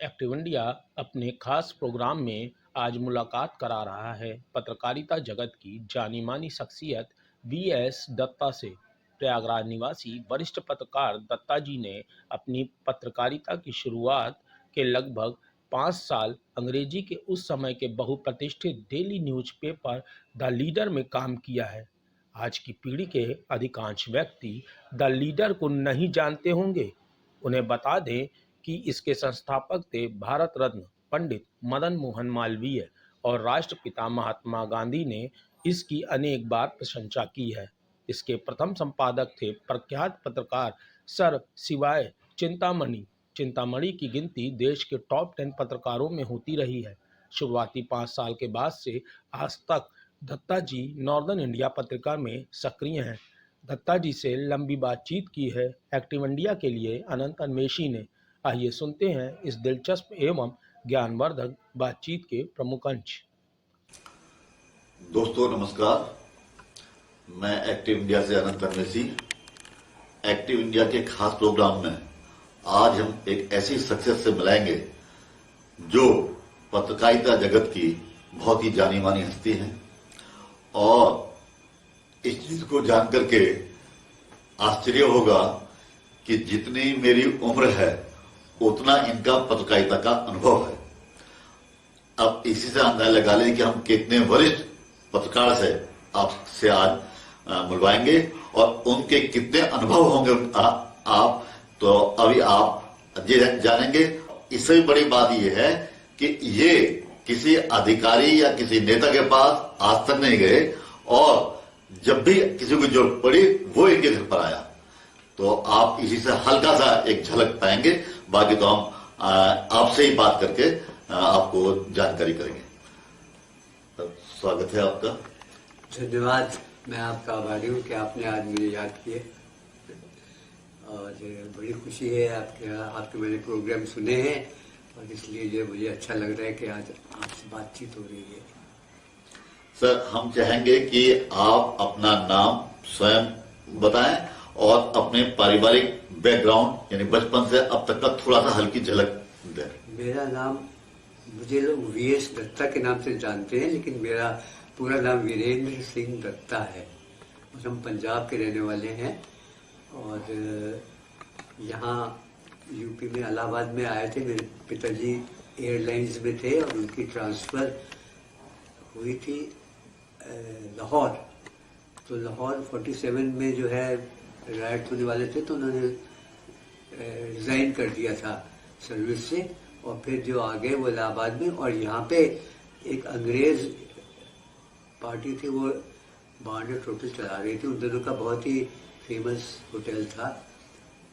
Active India अपने खास programme में आज मुलाकात करा रहा है पत्रकारिता जगत की जानी मानी शख्सियत वी.एस. दत्ता से। प्रयागराज निवासी वरिष्ठ पत्रकार दत्ता जी ने अपनी पत्रकारिता की शुरुआत के लगभग 5 साल अंग्रेजी के उस समय के बहुप्रतिष्ठित डेली न्यूज़पेपर द लीडर में काम किया है। आज की पीढ़ी के अधिकांश व्यक्ति द लीडर को नहीं जानते होंगे। उन्हें बता दें कि इसके संस्थापक थे भारत रत्न पंडित मदन मोहन मालवीय और राष्ट्रपिता महात्मा गांधी ने इसकी अनेक बार प्रशंसा की है। इसके प्रथम संपादक थे प्रख्यात पत्रकार सर सिवाय चिंतामणि। चिंतामणि की गिनती देश के टॉप 10 पत्रकारों में होती रही है। शुरुआती 5 साल के बाद से आज तक दत्ता जी नॉर्दर्न इंडिया पत्रिका में सक्रिय हैं। दत्ता जी से लंबी बातचीत की है एक्टिव इंडिया के लिए अनंत अन्वेषी ने। आइए सुनते हैं इस दिलचस्प एवं ज्ञानवर्धक बातचीत के प्रमुख अंश। दोस्तों नमस्कार, मैं एक्टिव इंडिया से अनंत अन्वेषी। एक्टिव इंडिया के खास प्रोग्राम में आज हम एक ऐसी शख्सियत से मिलाएंगे जो पत्रकारिता जगत की बहुत ही जानी मानी हस्ती है और इस चीज को जान करके आश्चर्य होगा कि जितनी मेरी उम्र है उतना इनका पत्रकारिता का अनुभव है। अब इसी से अंदाजा लगा लें कि हम कितने वरिष्ठ पत्रकार से आपसे आज मिलवाएंगे और उनके कितने अनुभव होंगे आप तो अभी आप जानेंगे। इससे भी बड़ी बात यह है कि ये किसी अधिकारी या किसी नेता के पास आज तक नहीं गए और जब भी किसी को जरूरत पड़ी वो इनके घर पर आया। तो आप इसी से हल्का सा एक झलक पाएंगे, बाकी तो हम आपसे ही बात करके आपको जानकारी करेंगे। स्वागत है आपका। धन्यवाद। मैं आपका आभारी हूँ कि आपने आज मुझे याद किए और बड़ी खुशी है आपके मैंने प्रोग्राम सुने हैं और इसलिए जो मुझे अच्छा लग रहा है कि आज आपसे बातचीत हो रही है। सर, हम चाहेंगे कि आप अपना नाम स्वयं बताएं और अपने पारिवारिक बैकग्राउंड यानी बचपन से अब तक का थोड़ा सा हल्की झलक दें। मेरा नाम, मुझे लोग वी.एस. दत्ता के नाम से जानते हैं, लेकिन मेरा पूरा नाम वीरेंद्र सिंह दत्ता है और हम पंजाब के रहने वाले हैं और यहाँ यूपी में इलाहाबाद में आए थे। मेरे पिताजी एयरलाइंस में थे और उनकी ट्रांसफ़र हुई थी लाहौर। तो लाहौर 47 में जो है रिटायर्ड होने वाले थे तो उन्होंने रिज़ाइन कर दिया था सर्विस से और फिर जो आ गए वो इलाहाबाद में। और यहाँ पे एक अंग्रेज़ पार्टी थी, वो बार्नेट होटल चला रही थी। उन दोनों का बहुत ही फेमस होटल था।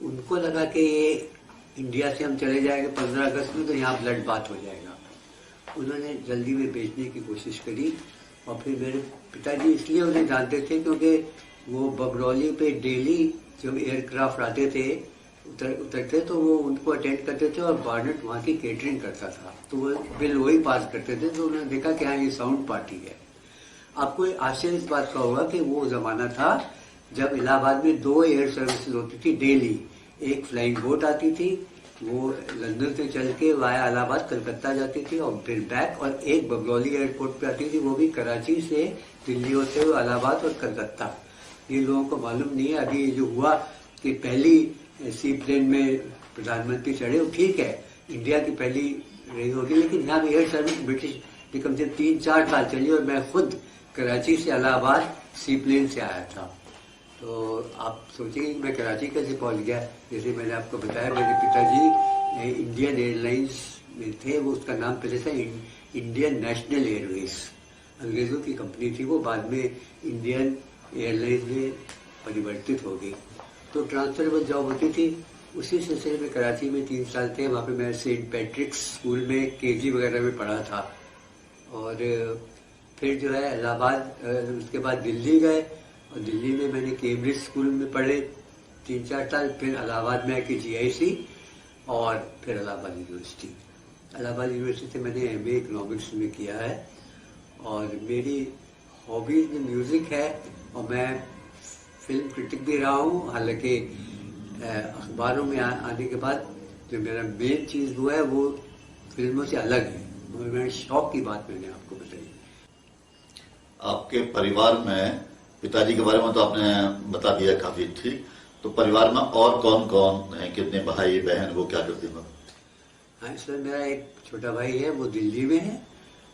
उनको लगा कि ये इंडिया से हम चले जाएंगे 15 अगस्त में तो यहाँ ब्लड बात हो जाएगा। उन्होंने जल्दी में बेचने की कोशिश करी और फिर मेरे पिताजी इसलिए उन्हें जानते थे क्योंकि वो बबरौली पे डेली जब एयरक्राफ्ट आते थे उतरते तो वो उनको अटेंड करते थे और बार्नेट वहाँ की केटरिंग करता था तो वो बिल वही पास करते थे। तो उन्होंने देखा कि हाँ ये साउंड पार्टी है। आपको आश्चर्य इस बात का होगा कि वो ज़माना था जब इलाहाबाद में 2 एयर सर्विसेज होती थी डेली। एक फ्लाइंग बोट आती थी, वो लंदन से चल के वाया इलाहाबाद कलकत्ता जाती थी और फिर बैक, और एक बबरौली एयरपोर्ट पे आती थी, वो भी कराची से दिल्ली होते हुए इलाहाबाद और कलकत्ता। ये लोगों को मालूम नहीं है। अभी जो हुआ कि पहली सी प्लेन में प्रधानमंत्री चढ़े, वो ठीक है इंडिया की पहली रही होगी, लेकिन यहाँ भी एयर सर्विस ब्रिटिश की कम से 3-4 साल चली और मैं खुद कराची से इलाहाबाद सी प्लेन से आया था। तो आप सोचिए मैं कराची कैसे पहुंच गया। जैसे मैंने आपको बताया मेरे पिताजी इंडियन एयरलाइंस में थे, वो उसका नाम पहले था इंडियन नेशनल एयरवेज, अंग्रेज़ों की कंपनी थी वो, बाद में इंडियन एयरलाइंस में परिवर्तित हो गई। तो ट्रांसफरेबल जॉब होती थी। उसी सिलसिले में कराची में 3 साल थे। वहाँ पे मैं सेंट पैट्रिक्स स्कूल में केजी वगैरह में पढ़ा था और फिर जो है इलाहाबाद, उसके बाद दिल्ली गए और दिल्ली में मैंने कैम्ब्रिज स्कूल में पढ़े 3-4 साल। फिर इलाहाबाद में आके GIC और फिर इलाहाबाद यूनिवर्सिटी। इलाहाबाद यूनिवर्सिटी से मैंने MA इकोनॉमिक्स में किया है और मेरी हॉबीज में म्यूज़िक है और मैं फिल्म क्रिटिक भी रहा हूँ। हालांकि अखबारों में आने के बाद जो मेरा मेन चीज़ हुआ है वो फिल्मों से अलग है। मगर मेरे शौक की बात मैंने आपको बताई। आपके परिवार में पिताजी के बारे में तो आपने बता दिया काफी ठीक, तो परिवार में और कौन कौन है, कितने भाई बहन, वो क्या करते हैं? हाँ, इसमें मेरा एक छोटा भाई है, वो दिल्ली में है,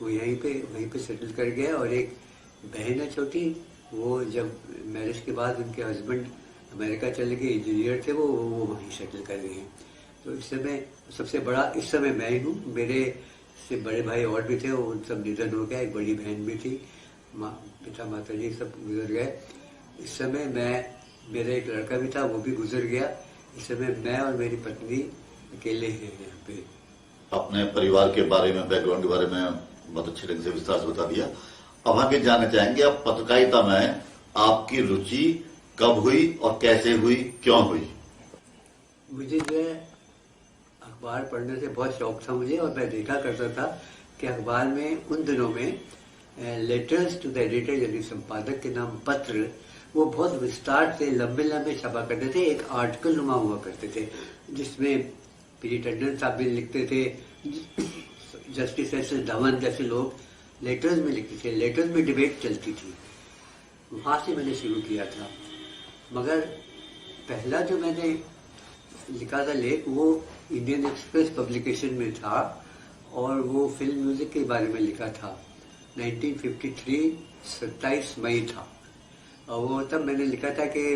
वो वहीं पे सेटल कर गया। और एक बहन है छोटी, वो जब मैरिज के बाद उनके हस्बैंड अमेरिका चले गए, इंजीनियर थे वो वहीं सेटल कर गए हैं। तो इस समय सबसे बड़ा इस समय मैं ही हूँ। मेरे से बड़े भाई और भी थे, वो उन सब निधन हो गया। एक बड़ी बहन भी थी, पिता माता जी सब गुजर गए। इस समय मेरा एक लड़का भी था, वो भी गुजर गया। इस समय मैं और मेरी पत्नी अकेले हैं यहाँ पे। अपने परिवार के बारे में, बैकग्राउंड के बारे में बहुत अच्छे ढंग से विस्तार से बता दिया। अब आगे जानना चाहेंगे, आप पत्रकारिता में आपकी रुचि कब हुई और कैसे हुई, क्यों हुई? मुझे जो है अखबार पढ़ने से बहुत शौक था मुझे, और मैं देखा करता था कि अखबार में उन दिनों में लेटर्स टू द एडिटर, यानी संपादक के नाम पत्र, वो बहुत विस्तार से लंबे लंबे छपा करते थे, एक आर्टिकल नुमा हुआ करते थे, जिसमें पी टंडन साहब भी लिखते थे, जस्टिस एस धवन जैसे लोग लेटर्स में लिखते थे, लेटर्स में डिबेट चलती थी। वहाँ से मैंने शुरू किया था। मगर पहला जो मैंने लिखा था लेख, वो इंडियन एक्सप्रेस पब्लिकेशन में था, और वो फिल्म म्यूजिक के बारे में लिखा था। 1953 27 मई था, और वो तब मैंने लिखा था कि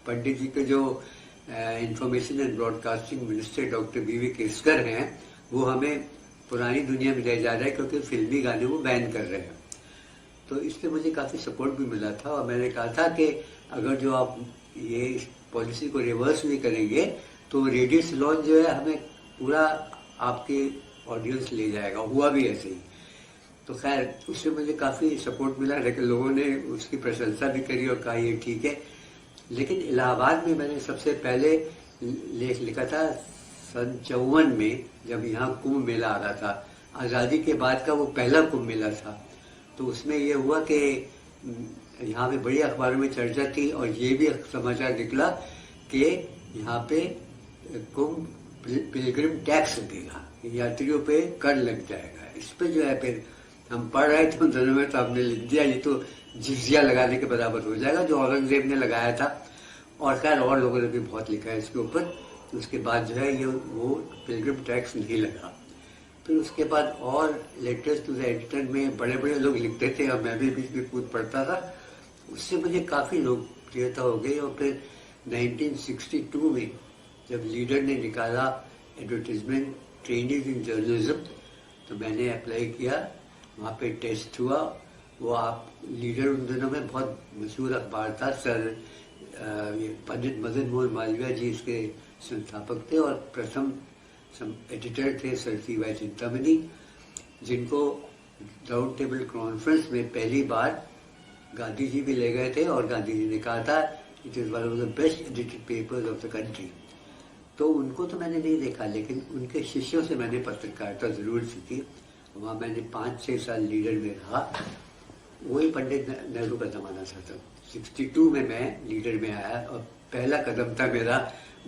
पंडित जी के जो information and broadcasting minister doctor BV. Keskar हैं, वो हमें पुरानी दुनिया में ले जा रहे हैं, क्योंकि फिल्मी गाने वो बैन कर रहे हैं। तो इससे मुझे काफ़ी सपोर्ट भी मिला था, और मैंने कहा था कि अगर जो आप ये इस पॉलिसी को रिवर्स नहीं करेंगे तो रेडियो सिलोन जो है हमें पूरा आपके ऑडियंस ले जाएगा। हुआ भी ऐसे ही। तो खैर उससे मुझे काफ़ी सपोर्ट मिला, लेकिन लोगों ने उसकी प्रशंसा भी करी और कहा ये ठीक है। लेकिन इलाहाबाद में मैंने सबसे पहले लेख लिखा था सन 54 में, जब यहाँ कुंभ मेला आ रहा था। आज़ादी के बाद का वो पहला कुंभ मेला था। तो उसमें ये हुआ कि यहाँ पे बड़ी अखबारों में चर्चा थी, और ये भी समाचार निकला कि यहाँ पे कुंभ पिलग्रिम टैक्स लगेगा, यात्रियों पे कर लग जाएगा। इस पे जो है फिर हम पढ़ रहे थे उन दिनों में, तो हमने लिख दिया ये तो जिजिया लगाने के बराबर हो जाएगा, जो औरंगजेब ने लगाया था। और खैर और लोगों ने भी बहुत लिखा है इसके ऊपर। उसके बाद जो है ये वो पिलग्रिम टैक्स नहीं लगा। फिर उसके बाद और लेटर्स टू द एडिटर में बड़े बड़े लोग लिखते थे, और मैं भी बीच में कूद पढ़ता था। उससे मुझे काफ़ी लोकप्रियता हो गई। और फिर 1962 में जब लीडर ने निकाला एडवर्टीजमेंट ट्रेनिंग इन जर्नलिज्म, तो मैंने अप्लाई किया। वहाँ पे टेस्ट हुआ। वो आप लीडर उन दिनों में बहुत मशहूर अखबार था। सर पंडित मदन मोहन मालवीय जी इसके संस्थापक थे, और प्रथम एडिटर थे सर C.Y. चिंतामणि, जिनको राउंड टेबल कॉन्फ्रेंस में पहली बार गांधी जी भी ले गए थे, और गांधी जी ने कहा था it is one of the best edited papers of the country. तो उनको तो मैंने नहीं देखा, लेकिन उनके शिष्यों से मैंने पत्रकारिता जरूर सीखी। वहाँ मैंने 5-6 साल लीडर में रहा। वही पंडित नेहरू का जमाना था तब। 62 में मैं लीडर में आया, और पहला कदम था मेरा,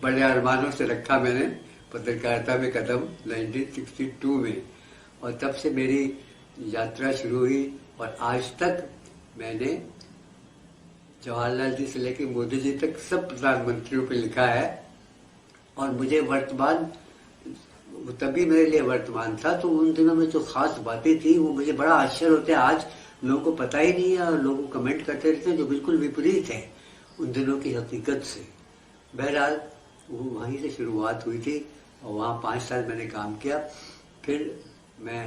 बड़े अरमानों से रखा मैंने पत्रकारिता में कदम 1962 में। और तब से मेरी यात्रा शुरू हुई, और आज तक मैंने जवाहरलाल जी से लेकर मोदी जी तक सब प्रधानमंत्रियों पे लिखा है। और मुझे वर्तमान, तभी मेरे लिए वर्तमान था, तो उन दिनों में जो खास बातें थी वो मुझे बड़ा आश्चर्य होता है। आज लोगों को पता ही नहीं है, और लोग कमेंट करते रहते हैं जो बिल्कुल विपरीत है उन दिनों की हकीकत से। बहरहाल वो वहीं से शुरुआत हुई थी, और वहाँ 5 साल मैंने काम किया। फिर मैं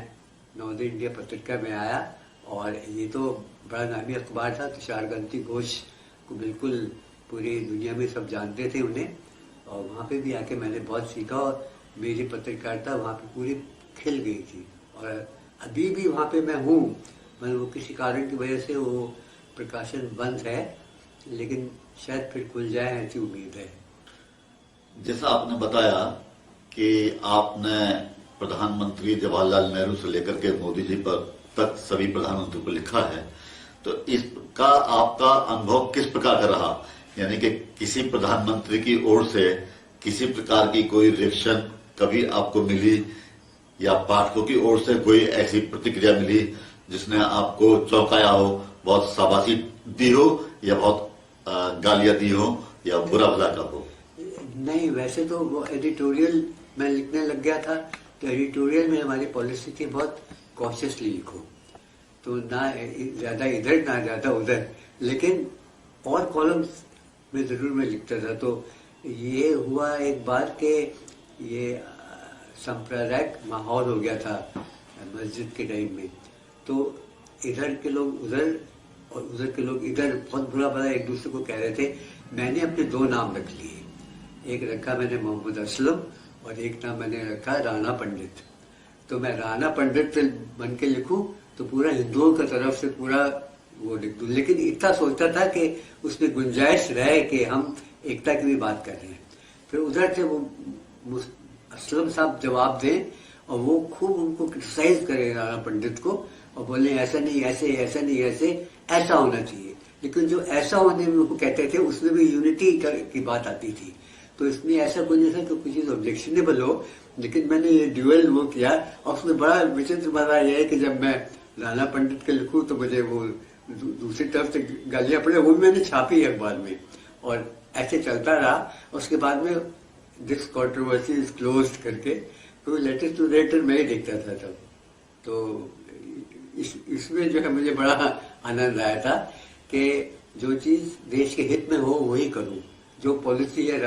नवोदय इंडिया पत्रिका में आया, और ये तो बड़ा नामी अखबार था। तुषारकांति घोष को बिल्कुल पूरी दुनिया में सब जानते थे उन्हें, और वहाँ पे भी आके मैंने बहुत सीखा, और मेरी पत्रकारिता वहाँ पे पूरी खिल गई थी। और अभी भी वहाँ पे मैं हूँ, मतलब वो किसी कारण की वजह से वो प्रकाशन बंद है, लेकिन शायद फिर खुल जाए, ऐसी उम्मीद है। जैसा आपने बताया कि आपने प्रधानमंत्री जवाहरलाल नेहरू से लेकर के मोदी जी पर तक सभी प्रधानमंत्री को लिखा है, तो इसका आपका अनुभव किस प्रकार का रहा? यानी कि किसी प्रधानमंत्री की ओर से किसी प्रकार की कोई रिएक्शन कभी आपको मिली, या पाठकों की ओर से कोई ऐसी प्रतिक्रिया मिली जिसने आपको चौंकाया हो, बहुत शाबाशी दी हो या बहुत गालियां दी हो या बुरा भला का हो? नहीं, वैसे तो वो एडिटोरियल मैं लिखने लग गया था, तो एडिटोरियल में हमारी पॉलिसी थी बहुत कॉशियसली लिखो, तो ना ज्यादा इधर ना ज्यादा उधर, लेकिन और कॉलम्स में जरूर मैं लिखता था। तो ये हुआ एक बार के ये सांप्रदायिक माहौल हो गया था मस्जिद के टाइम में, तो इधर के लोग उधर और उधर के लोग इधर बहुत बुरा भला एक दूसरे को कह रहे थे। मैंने अपने दो नाम रख लिए, एक रखा मैंने मोहम्मद असलम और एक नाम मैंने रखा राणा पंडित। तो मैं राणा पंडित बन के लिखूं तो पूरा हिंदुओं की तरफ से पूरा वो लिख दूं, लेकिन इतना सोचता था कि उसमें गुंजाइश रहे कि हम एकता की भी बात कर रहे हैं। फिर उधर से वो असलम साहब जवाब दें और वो खूब उनको क्रिटिसाइज करें राणा पंडित को और बोले ऐसा नहीं ऐसे, ऐसा नहीं ऐसे, ऐसा होना चाहिए। लेकिन जो ऐसा होने में वो कहते थे उसमें भी यूनिटी की बात आती थी। तो इसमें ऐसा कुछ नहीं था कि कुछ चीज ऑब्जेक्शनेबल हो, लेकिन मैंने ये ड्यूअल वो किया और उसमें बड़ा विचित्र बात यह है कि जब मैं राणा पंडित के लिखूं तो मुझे वो दूसरी तरफ से गालियां पड़े, वो भी मैंने छापी अखबार में और ऐसे चलता रहा। उसके बाद में दिस कॉन्ट्रोवर्सी इज क्लोज करके तो लेटर टू लेटर मैं ही देखता था तब। तो इसमें जो है मुझे बड़ा आनंद आया था कि जो चीज देश के हित में हो वही करूं, जो पॉलिसी है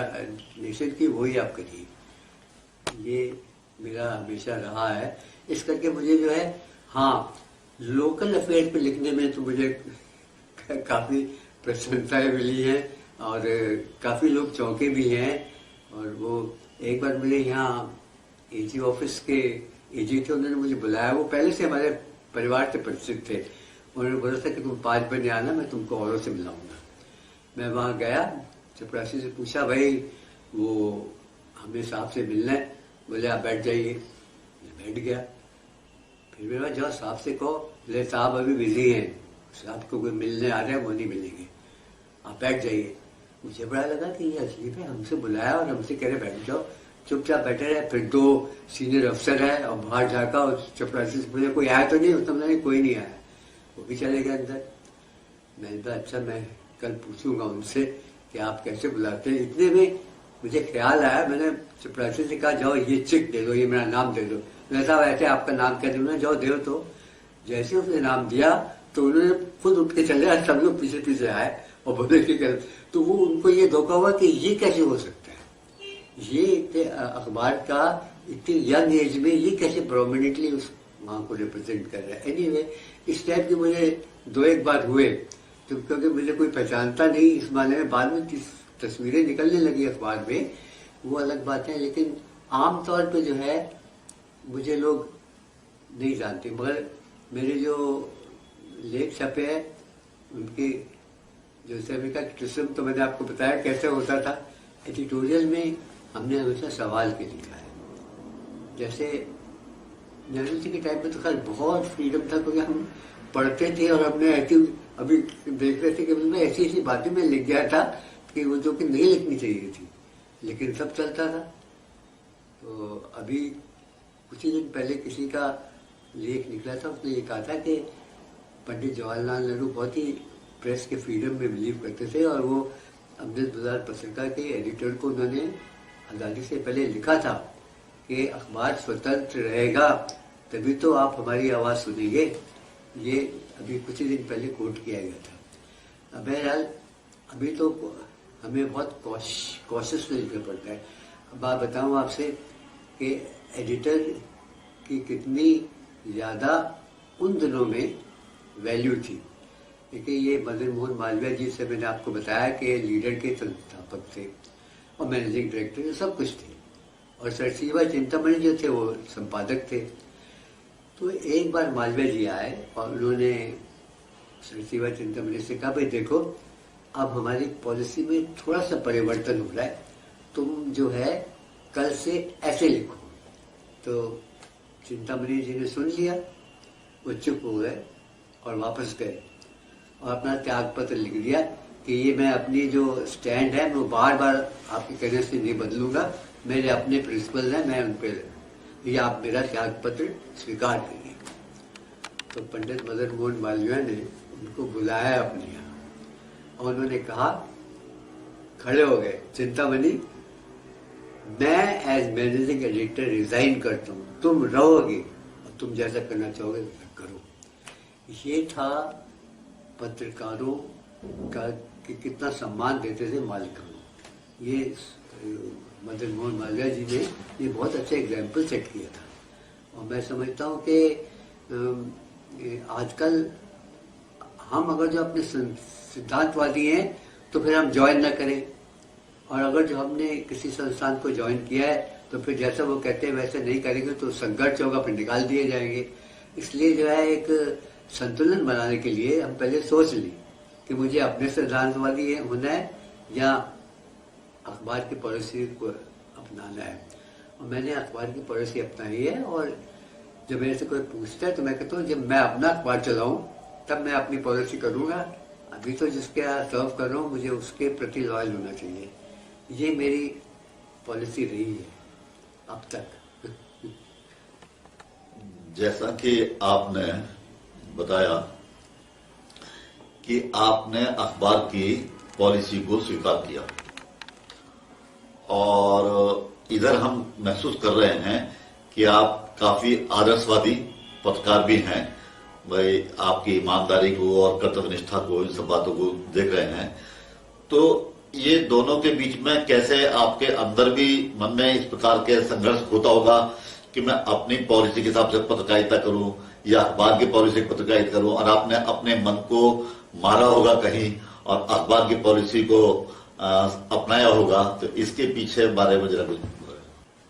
नेशन की वही आप करिए। ये मेरा हमेशा रहा है। इस करके मुझे जो है हाँ, लोकल अफेयर्स पे लिखने में तो मुझे काफी प्रशंसाएं मिली हैं और काफी लोग चौंके भी हैं। और वो एक बार मेरे यहाँ एजी ऑफिस के एजी थे, उन्होंने मुझे बुलाया। वो पहले से हमारे परिवार से परिचित थे। उन्होंने बोला था कि तुम 5 बजे आना, मैं तुमको औरों से मिलाऊंगा। मैं वहाँ गया, चपरासी से पूछा भाई वो हमें साहब से मिलना है। बोले आप बैठ जाइए। मैं बैठ गया। फिर मेरे पास जाओ साहब से कहो, बोले साहब अभी बिजी हैं, साहब को कोई मिलने आ रहे हैं, वो नहीं मिलेंगे, आप बैठ जाइए। मुझे बड़ा लगा कि ये अजीब है, हमसे बुलाया और हमसे कह रहे बैठ जाओ, चुपचाप बैठे रहे। फिर 2 सीनियर अफसर है और बाहर जाकर और चपरासी से पूछा कोई आया तो नहीं? उसने कोई नहीं आया, वो भी चले गए अंदर। मैंने कहा अच्छा मैं कल पूछूंगा उनसे कि आप कैसे बुलाते हैं। इतने में मुझे ख्याल आया, मैंने चपरासी से कहा जाओ ये चेक दे दो, ये मेरा नाम दे दो। मैंने कहा ऐसे आपका नाम क्या दूंगा, जाओ दे तो। जैसे उसने नाम दिया तो उन्होंने खुद उठ के चले आए, सब लोग पीछे पीछे आए और बोले कि तो वो उनको ये धोखा हुआ कि ये कैसे हो सकता है, ये अखबार का इतनी यंग एज में ये कैसे प्रोमिनेंटली उस माँ को रिप्रेजेंट कर रहा है। एनीवे इस टाइप के मुझे 2-1 बार हुए, तो क्योंकि मुझे कोई पहचानता नहीं इस माने में। बाद में तस्वीरें निकलने लगी अखबार में, वो अलग बात है, लेकिन आमतौर पे जो है मुझे लोग नहीं जानते। मगर मेरे जो लेख छपे हैं उनकी जो समय का क्रिटिसिज्म तो मैंने आपको बताया कैसे होता था। एडिटोरियल में हमने हमेशा सवाल के लिखा है। जैसे नेहरू जी के टाइम में तो खैर बहुत फ्रीडम था, क्योंकि हम पढ़ते थे और हमने ऐसी अभी देख रहे थे कि मैं ऐसी ऐसी बातें में लिख गया था कि वो जो कि नहीं लिखनी चाहिए थी, लेकिन सब चलता था। तो अभी कुछ ही दिन पहले किसी का लेख निकला था, उसने ये कहा था कि पंडित जवाहरलाल नेहरू बहुत ही प्रेस के फ्रीडम में बिलीव करते थे और वो अमृत बाजार पत्रिका के एडिटर को उन्होंने आज़ादी से पहले लिखा था कि अखबार स्वतंत्र रहेगा तभी तो आप हमारी आवाज़ सुनेंगे। ये अभी कुछ ही दिन पहले कोट किया गया था। अब बहरहाल अभी तो हमें बहुत कॉशियस लिखना पड़ता है। अब बात बताऊँ आपसे कि एडिटर की कितनी ज़्यादा उन दिनों में वैल्यू थी। देखिए ये मदन मोहन मालवीय जी से मैंने आपको बताया कि लीडर के संस्थापक थे और मैनेजिंग डायरेक्टर सब कुछ थे, और सर सीवा चिंतामणि जो थे वो संपादक थे। तो एक बार मालवीय जी आए और उन्होंने सर सीवा चिंतामणि से कहा भाई देखो अब हमारी पॉलिसी में थोड़ा सा परिवर्तन हो रहा है, तुम जो है कल से ऐसे लिखो। तो चिंतामणि जी ने सुन लिया, वो चुप हो गए और वापस गए और अपना त्याग पत्र लिख दिया कि ये मैं अपनी जो स्टैंड है वो बार बार आपके कहने से नहीं बदलूंगा, मेरे अपने प्रिंसिपल हैं, मैं उन पर ये आप मेरा त्याग पत्र स्वीकार करिए। तो पंडित मदन मोहन मालवीय ने उनको बुलाया अपने यहाँ और उन्होंने कहा, खड़े हो गए, चिंतामणि मैं एज मैनेजिंग एडिटर रिजाइन करता हूँ, तुम रहोगे और तुम जैसा करना चाहोगे वैसा करो। ये था पत्रकारों का कि कितना सम्मान देते थे मालिकों को। ये मदन मोहन मालवीय जी ने ये बहुत अच्छा एग्जाम्पल सेट किया था। और मैं समझता हूँ कि आजकल हम अगर जो अपने सिद्धांतवादी हैं तो फिर हम ज्वाइन न करें, और अगर जो हमने किसी संस्थान को ज्वाइन किया है तो फिर जैसा वो कहते हैं वैसे नहीं करेंगे तो संघर्ष होगा, फिर निकाल दिए जाएंगे। इसलिए जो है एक संतुलन बनाने के लिए हम पहले सोच लें कि मुझे अपने सिद्धांतवादी होना है या अखबार की पॉलिसी को अपनाना है। और मैंने अखबार की पॉलिसी अपनाई है, और जब मेरे से कोई पूछता है तो मैं कहता हूँ जब मैं अपना अखबार चलाऊँ तब मैं अपनी पॉलिसी करूँगा। अभी तो जिसके सर्व कर रहा हूँ मुझे उसके प्रति लॉयल होना चाहिए। ये मेरी पॉलिसी रही है अब तक। जैसा कि आपने बताया कि आपने अखबार की पॉलिसी को स्वीकार किया, और इधर हम महसूस कर रहे हैं कि आप काफी आदर्शवादी पत्रकार भी हैं। भाई आपकी ईमानदारी को और कर्तव्य निष्ठा को, इन सब बातों को देख रहे हैं। तो ये दोनों के बीच में कैसे आपके अंदर भी मन में इस प्रकार के संघर्ष होता होगा कि मैं अपनी पॉलिसी के हिसाब से पत्रकारिता करूं या अखबार की पॉलिसी की पत्रकारिता करूं, और आपने अपने मन को मारा होगा कहीं और अखबार की पॉलिसी को अपनाया होगा। तो इसके पीछे बारे में जरा कुछ।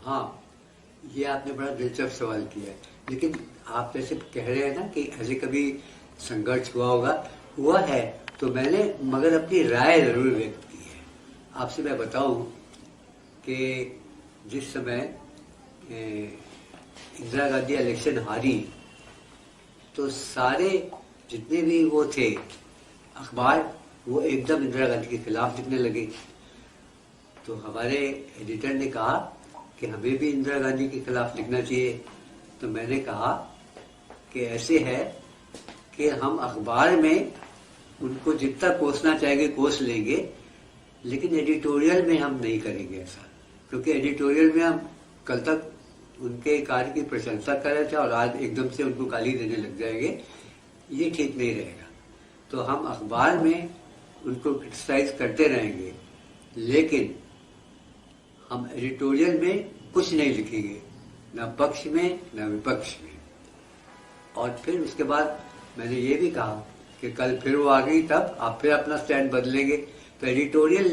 हाँ, ये आपने बड़ा दिलचस्प सवाल किया है, लेकिन आप जैसे कह रहे हैं ना कि ऐसे कभी संघर्ष हुआ होगा, हुआ है तो मैंने मगर अपनी राय जरूर व्यक्त की है। आपसे मैं बताऊं कि जिस समय इंदिरा गांधी इलेक्शन हारी तो सारे जितने भी वो थे अखबार, वो एकदम इंदिरा गांधी के खिलाफ लिखने लगे। तो हमारे एडिटर ने कहा कि हमें भी इंदिरा गांधी के खिलाफ लिखना चाहिए। तो मैंने कहा कि ऐसे है कि हम अखबार में उनको जितना कोसना चाहेंगे कोस लेंगे, लेकिन एडिटोरियल में हम नहीं करेंगे ऐसा, क्योंकि एडिटोरियल में हम कल तक उनके कार्य की प्रशंसा कर रहे थे और आज एकदम से उनको गाली देने लग जाएंगे, ये ठीक नहीं रहेगा। तो हम अखबार में उनको क्रिटिसाइज करते रहेंगे, लेकिन हम एडिटोरियल में कुछ नहीं लिखेंगे, न पक्ष में न विपक्ष में। और फिर उसके बाद मैंने ये भी कहा कि कल फिर वो आ गई तब आप फिर अपना स्टैंड बदलेंगे। तो एडिटोरियल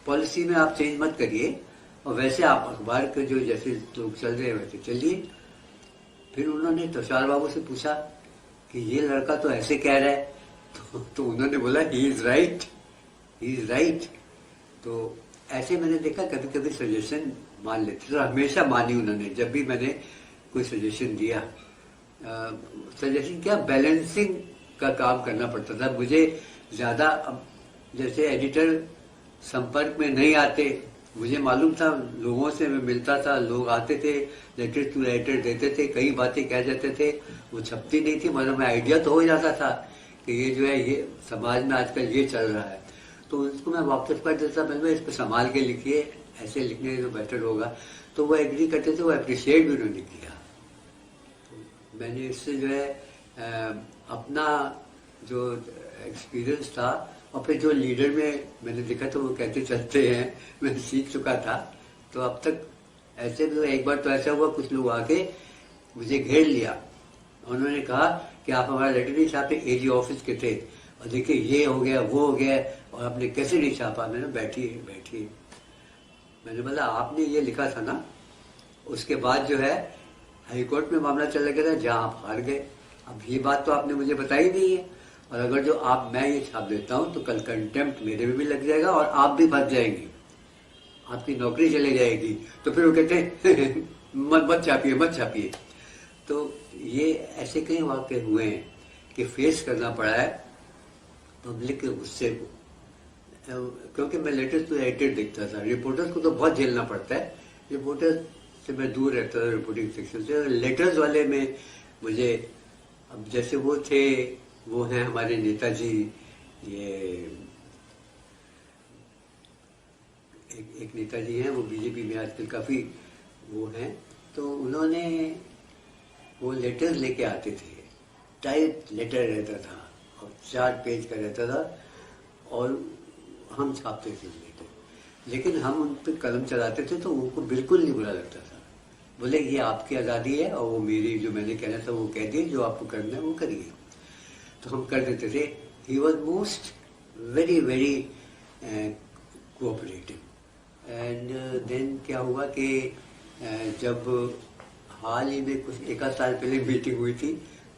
पॉलिसी में आप चेंज मत करिए, और वैसे आप अखबार के जो जैसे लोग चल रहे हैं वैसे चलिए। फिर उन्होंने तुषार बाबू से पूछा कि ये लड़का तो ऐसे कह रहा है, तो उन्होंने बोला he is right, he is right. तो ऐसे मैंने देखा कभी कभी सजेशन मान लेते, तो हमेशा मानी उन्होंने जब भी मैंने कोई सजेशन दिया। सजेशन क्या, बैलेंसिंग का काम करना पड़ता था मुझे ज्यादा। जैसे एडिटर संपर्क में नहीं आते, मुझे मालूम था, लोगों से मैं मिलता था, लोग आते थे, लेटर टू राइटर देते थे, कई बातें कह जाते थे, वो छपती नहीं थी, मतलब मैं आइडिया तो हो जाता था कि ये जो है ये समाज में आजकल ये चल रहा है। तो उसको मैं वापस कर देता, मैं इसको संभाल के लिखिए, ऐसे लिखने तो बेटर होगा। तो वो एग्री करते थे, वो अप्रिशिएट भी उन्होंने किया। तो मैंने इससे जो है अपना जो एक्सपीरियंस था, और फिर जो लीडर में मैंने देखा तो वो कहते चलते हैं, मैं सीख चुका था। तो अब तक ऐसे भी एक बार तो ऐसा हुआ, कुछ लोग आके मुझे घेर लिया, उन्होंने कहा कि आप हमारा लेटर नहीं छापे, एजी ऑफिस के थे, और देखिए ये हो गया वो हो गया, और आपने कैसे नहीं छापा। मैंने बैठिए बैठिए, मैंने बोला आपने ये लिखा था ना। उसके बाद जो है हाईकोर्ट में मामला चल गया था जहाँ आप हार गए। अब ये बात तो आपने मुझे बताई नहीं है, और अगर जो मैं ये छाप देता हूँ तो कल कंटेम्प्ट मेरे में भी लग जाएगा और आप भी फंस जाएंगे, आपकी नौकरी चले जाएगी। तो फिर वो कहते हैं मत छापिए मत छापिए। तो ये ऐसे कई वाक़े हुए हैं कि फेस करना पड़ा है पब्लिक के गुस्से को, क्योंकि मैं लेटेस्ट तो एडिटर देखता था। रिपोर्टर्स को तो बहुत झेलना पड़ता है, रिपोर्टर्स से मैं दूर रहता था रिपोर्टिंग सेक्शन से। लेटर्स वाले में मुझे, अब जैसे वो थे, वो हैं हमारे नेताजी, ये एक नेताजी हैं, वो बीजेपी में आजकल काफ़ी वो हैं, तो उन्होंने वो लेटर्स लेके आते थे, टाइप लेटर रहता था और 4 पेज का रहता था, और हम छापते थे लेटर। लेकिन हम उन पर कलम चलाते थे तो उनको बिल्कुल नहीं बुरा लगता था। बोले ये आपकी आज़ादी है और वो मेरी, जो मैंने कहना था वो कह दिए, जो आपको करना है वो करिए। तो हम कर देते थे। He was most very very cooperative. And then क्या हुआ कि जब हाल ही में कुछ 1 आध साल पहले मीटिंग हुई थी,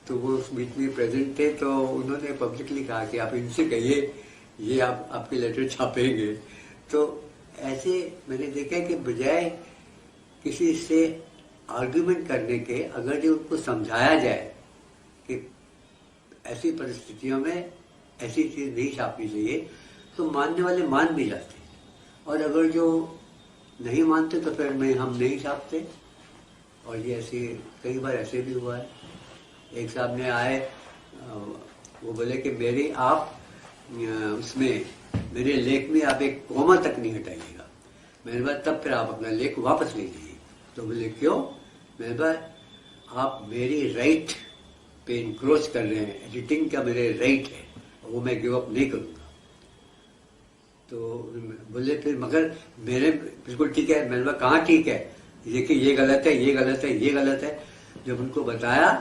तो वो उस मीटिंग में प्रेजेंट थे, तो उन्होंने पब्लिकली कहा कि आप इनसे कहिए ये आपके लेटर छापेंगे। तो ऐसे मैंने देखा कि बजाय किसी से आर्ग्यूमेंट करने के, अगर जो उनको समझाया जाए कि ऐसी परिस्थितियों में ऐसी चीज़ नहीं छापनी चाहिए, तो मानने वाले मान भी जाते हैं, और अगर जो नहीं मानते तो फिर हम नहीं छापते। और ये ऐसे कई बार ऐसे भी हुआ है। एक साहब ने आए, वो बोले कि मेरी आप उसमें मेरे लेख में आप एक कॉमा तक नहीं हटाइएगा। मैंने कहा तब फिर आप अपना लेख वापस ले लीजिए। तो बोले क्यों? मैंने कहा आप मेरी राइट पे इंक्रोच कर रहे हैं, एडिटिंग का मेरे राइट है, वो मैं गिव अप नहीं करूँगा। तो बोले फिर मगर मेरे बिल्कुल ठीक है। मैंने कहा कहाँ ठीक है? देखिए ये गलत है, ये गलत है, ये गलत है। जब उनको बताया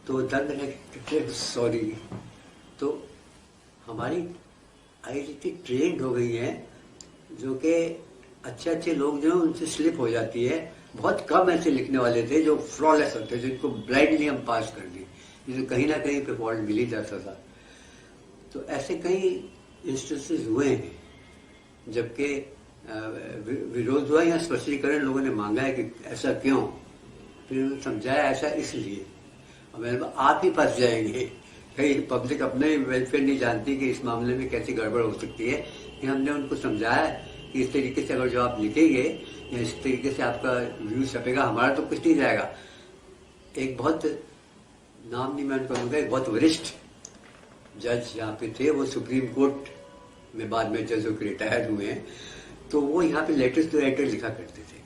तो दंड ने सॉरी। तो हमारी आई इतनी ट्रेंड हो गई है, जो कि अच्छे अच्छे लोग जो हैं उनसे स्लिप हो जाती है। बहुत कम ऐसे लिखने वाले थे जो फ्लॉलेस होते, जिनको ब्लाइंडली हम पास कर दिए, जिसे कहीं ना कहीं पे फॉल्ट मिल ही जाता था। तो ऐसे कई इंस्टेंसेस हुए हैं जबकि विरोध हुआ या स्पष्टीकरण लोगों ने मांगा है कि ऐसा क्यों, फिर उन्होंने समझाया ऐसा इसलिए। और मैंने कहा आप ही फंस जाएंगे, कहीं पब्लिक अपने वेलफेयर नहीं जानती कि इस मामले में कैसी गड़बड़ हो सकती है। कि हमने उनको समझाया कि इस तरीके से अगर जो आप लिखेंगे या इस तरीके से आपका व्यू छपेगा, हमारा तो कुछ नहीं जाएगा। एक बहुत, नाम नहीं मैं उनको लूँगा, एक बहुत वरिष्ठ जज यहाँ पे थे, वो सुप्रीम कोर्ट में बाद में जज होकर रिटायर हुए हैं। तो वो यहाँ पे लेटर्स टू राइटर लिखा करते थे।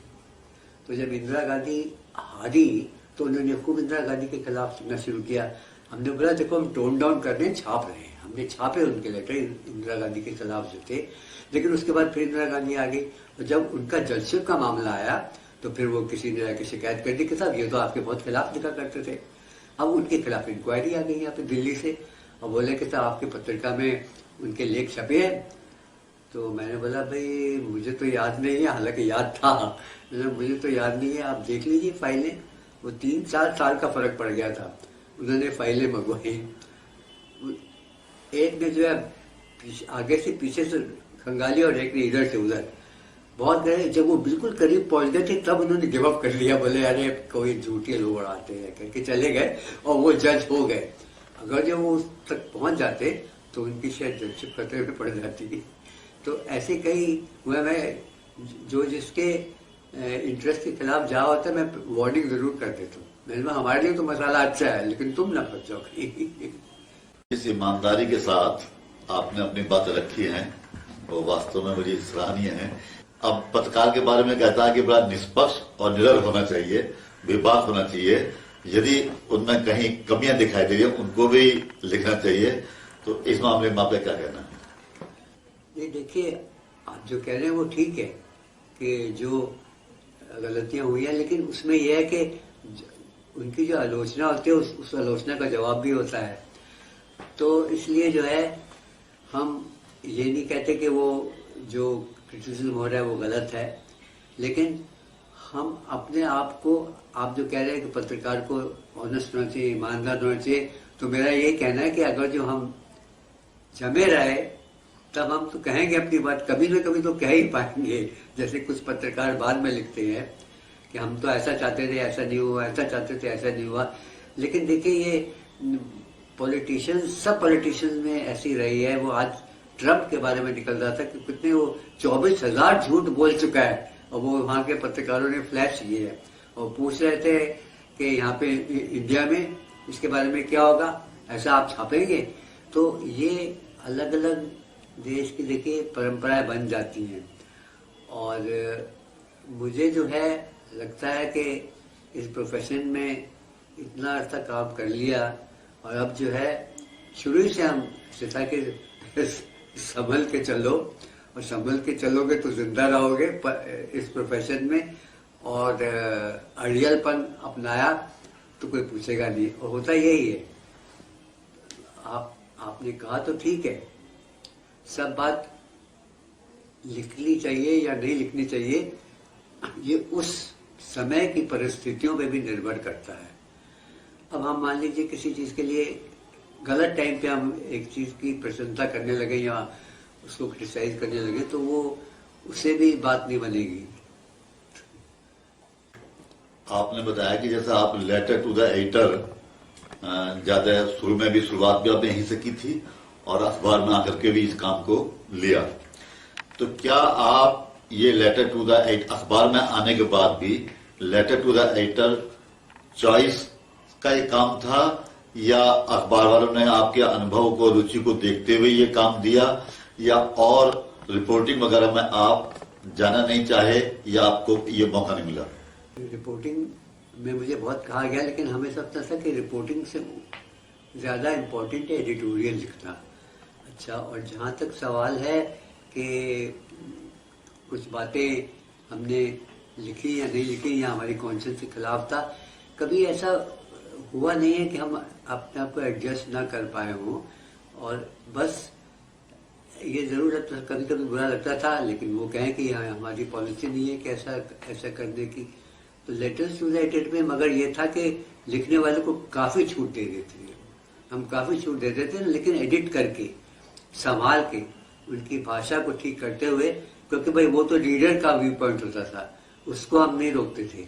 तो जब इंदिरा गांधी हारी तो उन्होंने खूब इंदिरा गांधी के खिलाफ लिखना शुरू किया। हमने बोला देखो हम टोन डाउन कर रहे हैं, छाप रहे हैं। हमने छापे उनके लेटर इंदिरा गांधी के खिलाफ जो थे। लेकिन उसके बाद फिर इंदिरा गांधी आ गई, और जब उनका जजशिप का मामला आया तो फिर वो किसी ने जाकर शिकायत कर दी कि साहब ये तो आपके बहुत खिलाफ लिखा करते थे। अब उनके खिलाफ इंक्वायरी आ गई यहाँ पे दिल्ली से, और बोले कि साहब आपकी पत्रिका में उनके लेख छपे हैं। तो मैंने बोला भाई मुझे तो याद नहीं है, हालांकि याद था, मुझे तो याद नहीं है, आप देख लीजिए फाइलें। वो 3-4 साल का फर्क पड़ गया था। उन्होंने फाइलें मंगवाई, एक ने जो है आगे से पीछे से खंगाली और एक ने इधर से उधर। बहुत गए, जब वो बिल्कुल करीब पहुंच गए थे तब उन्होंने गिव अप कर लिया। बोले अरे कोई झूठे लोग आते हैं करके चले गए, और वो जज हो गए। अगर जब वो उस तक पहुंच जाते तो उनकी शायद जजशिप खतरे में पड़ जाती। तो ऐसे कई हुए। मैं जो जिसके इंटरेस्ट के खिलाफ जा होता है, मैं वार्निंग जरूर कर देता हूँ। मैंने कहा हमारे लिए तो मसाला अच्छा है, लेकिन तुम ना फंस जाओ कहीं। इस ईमानदारी के साथ आपने अपनी बातें रखी हैं, वो वास्तव में बड़ी सराहनीय है। अब पत्रकार के बारे में कहता है कि बड़ा निष्पक्ष और निडर होना चाहिए, बेबाक होना चाहिए। यदि उनमें कहीं कमियां दिखाई दे रही है उनको भी लिखना चाहिए। तो इस मामले में आपका क्या कहना है? ये देखिए, आप जो कह रहे हैं वो ठीक है कि जो गलतियां हुई हैं, लेकिन उसमें यह है कि उनकी जो आलोचना होती है उस आलोचना का जवाब भी होता है। तो इसलिए जो है हम ये नहीं कहते कि वो जो क्रिटिसिज्म हो रहा है वो गलत है, लेकिन हम अपने आप को, आप जो कह रहे हैं कि पत्रकार को ऑनेस्ट होना चाहिए, ईमानदार होना चाहिए, तो मेरा ये कहना है कि अगर जो हम जमे रहे तब हम तो कहेंगे अपनी बात, कभी ना कभी तो कह ही पाएंगे। जैसे कुछ पत्रकार बाद में लिखते हैं कि हम तो ऐसा चाहते थे, ऐसा नहीं हुआ, ऐसा चाहते थे, ऐसा नहीं हुआ। लेकिन देखिए ये पॉलिटिशियंस, सब पॉलिटिशियंस में ऐसी रही है। वो आज ट्रम्प के बारे में निकल रहा था कि कितने वो 24,000 झूठ बोल चुका है, और वो वहाँ के पत्रकारों ने फ्लैश किए है और पूछ रहे थे कि यहाँ पे इंडिया में इसके बारे में क्या होगा, ऐसा आप छापेंगे। तो ये अलग अलग देश की देखिए परंपराएं बन जाती हैं और मुझे जो है लगता है कि इस प्रोफेशन में इतना अर्सा काम कर लिया और अब जो है शुरू से हम सोचा कि संभल के चलो और संभल के चलोगे तो जिंदा रहोगे इस प्रोफेशन में और अड़ियलपन अपनाया तो कोई पूछेगा नहीं और होता यही है। आपने कहा तो ठीक है, सब बात लिखनी चाहिए या नहीं लिखनी चाहिए ये उस समय की परिस्थितियों पे भी निर्भर करता है। अब हम मान लीजिए किसी चीज के लिए गलत टाइम पे हम एक चीज की प्रशंसा करने लगे या उसको क्रिटिसाइज करने लगे तो वो उससे भी बात नहीं बनेगी। आपने बताया कि जैसे आप लेटर टू द एडिटर ज्यादा शुरू में भी शुरुआत भी आपने यहीं से की थी और अखबार में आकर के भी इस काम को लिया, तो क्या आप ये लेटर टू द अखबार में आने के बाद भी letter to the editor choice का ये काम था या अखबार वालों ने आपके अनुभव को रुचि को देखते हुए ये काम दिया या और रिपोर्टिंग वगैरह में आप जाना नहीं चाहे या आपको ये मौका नहीं मिला? रिपोर्टिंग में मुझे बहुत कहा गया लेकिन हमें लगता था कि रिपोर्टिंग से ज़्यादा इम्पोर्टेंट है एडिटोरियल लिखना। अच्छा, और जहाँ तक सवाल है कि कुछ बातें हमने लिखी या नहीं लिखी या हमारी कॉन्शियस के खिलाफ था, कभी ऐसा हुआ नहीं है कि हम अपने आप को एडजस्ट ना कर पाए हों। और बस ये ज़रूर लगता कभी कभी बुरा लगता था लेकिन वो कहें कि हमारी पॉलिसी नहीं है कि ऐसा करने की। तो लेटर्स टू द एडिटर में मगर ये था कि लिखने वाले को काफ़ी छूट दे देते थे, हम काफ़ी छूट दे देते थे लेकिन एडिट करके संभाल के उनकी भाषा को ठीक करते हुए, क्योंकि भाई वो तो रीडर का व्यू पॉइंट होता था, उसको हम नहीं रोकते थे,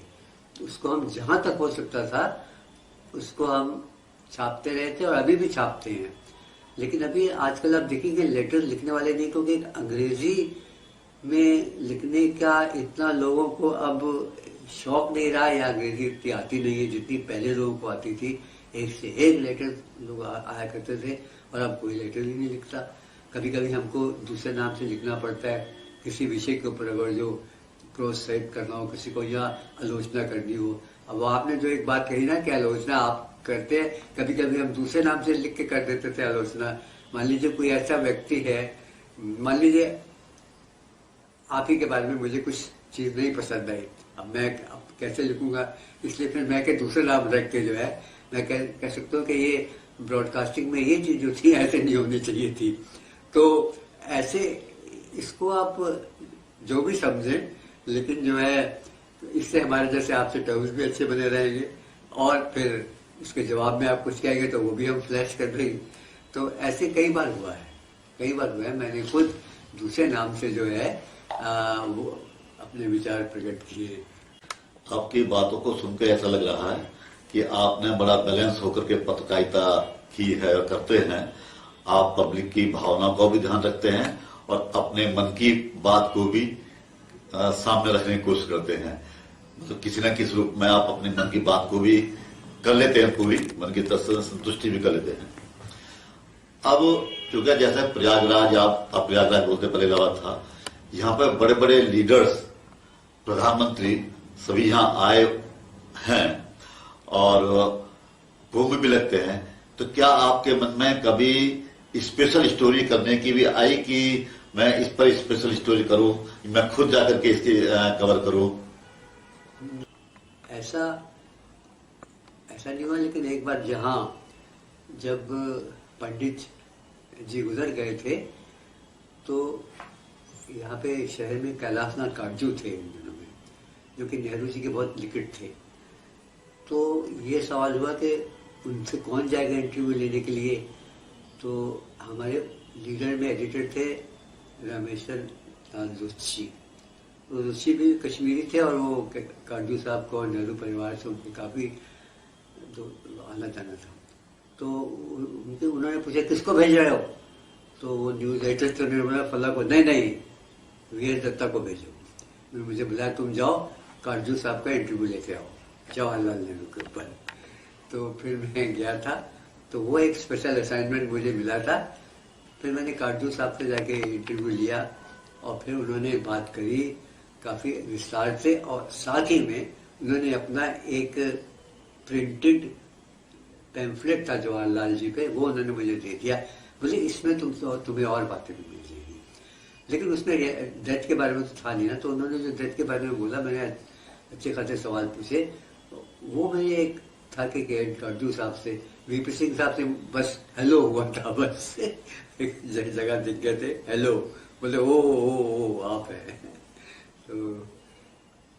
उसको हम जहाँ तक हो सकता था उसको हम छापते रहे थे और अभी भी छापते हैं। लेकिन अभी आजकल आप देखेंगे लेटर लिखने वाले नहीं, क्योंकि अंग्रेजी में लिखने का इतना लोगों को अब शौक नहीं रहा या अंग्रेजी इतनी आती नहीं है जितनी पहले लोगों को आती थी। एक से एक लेटर लोग आया करते थे और अब कोई लेटर ही नहीं लिखता। कभी कभी हमको दूसरे नाम से लिखना पड़ता है किसी विषय के ऊपर, अगर जो प्रोत्साहित करना हो किसी को या आलोचना करनी हो। अब आपने जो एक बात कही ना कि आलोचना आप करते हैं, कभी कभी हम दूसरे नाम से लिख के कर देते थे आलोचना। मान लीजिए कोई ऐसा व्यक्ति है, मान लीजिए आप ही के बारे में मुझे कुछ चीज नहीं पसंद आई, अब मैं कैसे लिखूंगा, इसलिए फिर मैं के दूसरे नाम रख के जो है मैं कह सकता हूँ कि ये ब्रॉडकास्टिंग में ये चीज जो थी ऐसे नहीं होनी चाहिए थी। तो ऐसे इसको आप जो भी समझें, लेकिन जो है इससे हमारे जैसे आपसे टर्म्स भी अच्छे बने रहेंगे और फिर उसके जवाब में आप कुछ कहेंगे तो वो भी हम फ्लैश कर देंगे। तो ऐसे कई बार हुआ है, मैंने खुद दूसरे नाम से जो है वो अपने विचार प्रकट किए। आपकी बातों को सुनकर ऐसा लग रहा है कि आपने बड़ा बैलेंस होकर के पत्रकारिता की है और करते हैं। आप पब्लिक की भावना को भी ध्यान रखते हैं और अपने मन की बात को भी सामने रखने की कोशिश करते हैं। मतलब किसी न किसी रूप में आप अपने मन की बात को भी कर लेते हैं, पूरी मन की तरफ से संतुष्टि भी कर लेते हैं। अब क्योंकि जैसे प्रयागराज, आप प्रयागराज बोलते पहले लगा था, यहाँ पर बड़े बड़े लीडर्स, प्रधानमंत्री सभी यहाँ आए हैं और कुंभ भी लगते हैं। तो क्या आपके मन में कभी स्पेशल स्टोरी करने की भी आई कि मैं इस पर स्पेशल स्टोरी करूं, मैं खुद जाकर के इसकी कवर करूं? ऐसा नहीं हुआ, लेकिन एक बार जब पंडित जी गुजर गए थे तो यहाँ पे शहर में कैलाशनाथ काटजू थे इन दिनों में, जो कि नेहरू जी के बहुत निकट थे। तो ये सवाल हुआ कि उनसे कौन जाएगा इंटरव्यू लेने के लिए। तो हमारे लीडर में एडिटर थे रामेश्वर लाल जोशी। तो जोशी भी कश्मीरी थे और वो काटजू साहब को और नेहरू परिवार से उनके काफ़ी तो आना जाना था। तो उन्होंने पूछा किसको भेज रहे हो, तो वो न्यूज एडिटर तो निर्मला फल्ला को, नहीं वी एस दत्ता को भेजो। उन्होंने मुझे बुलाया, तुम जाओ कारजू साहब का इंटरव्यू लेके आओ जवाहरलाल नेहरू के ऊपर। तो फिर मैं गया था, तो वो एक स्पेशल असाइनमेंट मुझे मिला था। फिर मैंने कारजू साहब से जाके इंटरव्यू लिया और फिर उन्होंने बात करी काफ़ी विस्तार से, और साथ ही में उन्होंने अपना एक प्रिंटेड पैम्फलेट था जवाहरलाल जी पे, वो उन्होंने मुझे दे दिया। बोले इसमें तुम्हें और बातें भी मिल जाएगी। लेकिन उसमें डेथ के बारे में तो था नहीं ना, तो उन्होंने जो डेथ के बारे में बोला, मैंने अच्छे खासे सवाल पूछे। वो मेरे एक था कि कारजू साहब से, वीपी सिंह साहब से बस हेलो हुआ था, बस एक जगह दिख गए थे, हेलो, बोले ओ आप है। तो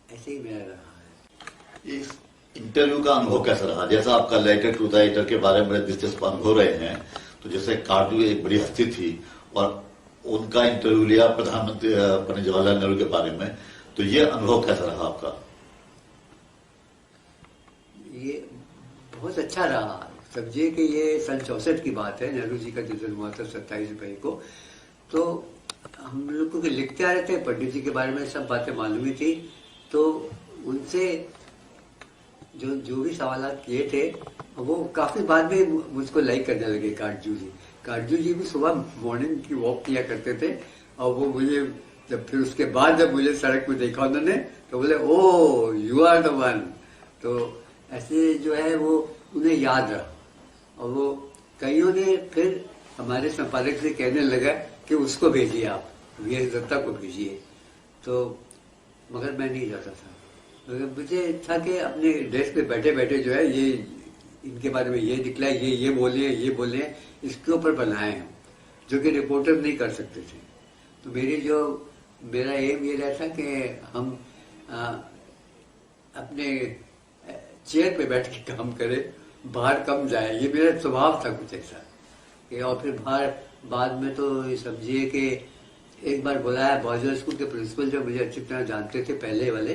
ऐसे ही मेरा रहा है। इस इंटरव्यू का अनुभव कैसा रहा? जैसा आपका लेटर टू द एडिटर के बारे में दिलचस्प अनुभव रहे हैं, तो जैसे कारजू एक बड़ी हस्ती थी और उनका इंटरव्यू लिया प्रधानमंत्री पंडित जवाहरलाल नेहरू के बारे में, तो ये अनुभव कैसा रहा आपका? ये बहुत अच्छा रहा। समझिए कि ये सन 64 की बात है, नेहरू जी का जो जन्म हुआ था 27 मई को। तो हम लोग को लिखते आ रहे थे, पंडित जी के बारे में सब बातें मालूम ही थी। तो उनसे जो भी सवाल किए थे, वो काफ़ी बाद में मुझको लाइक करने लगे कारजू जी। कारजू जी भी सुबह मॉर्निंग की वॉक किया करते थे, और वो मुझे जब फिर उसके बाद जब मुझे सड़क में देखा उन्होंने, तो बोले ओ यू आर द वन। तो ऐसे जो है वो उन्हें याद रहा। और वो कईयों ने फिर हमारे संपादक से कहने लगा कि उसको भेजिए, आप वीएस दत्ता को भेजिए। तो मगर मैं नहीं जाता था, मगर मुझे था कि अपने डेस्क पे बैठे बैठे जो है ये इनके बारे में ये निकला, ये बोले, इसके ऊपर बनाए हैं, जो कि रिपोर्टर नहीं कर सकते थे। तो मेरा एम ये रहता कि हम अपने चेयर पे बैठ के काम करें, बाहर कम जाए। ये मेरा स्वभाव था कुछ ऐसा कि, और फिर बाहर बाद में तो समझिए कि एक बार बुलाया बॉयज स्कूल के प्रिंसिपल, जो मुझे अच्छी तरह जानते थे पहले वाले,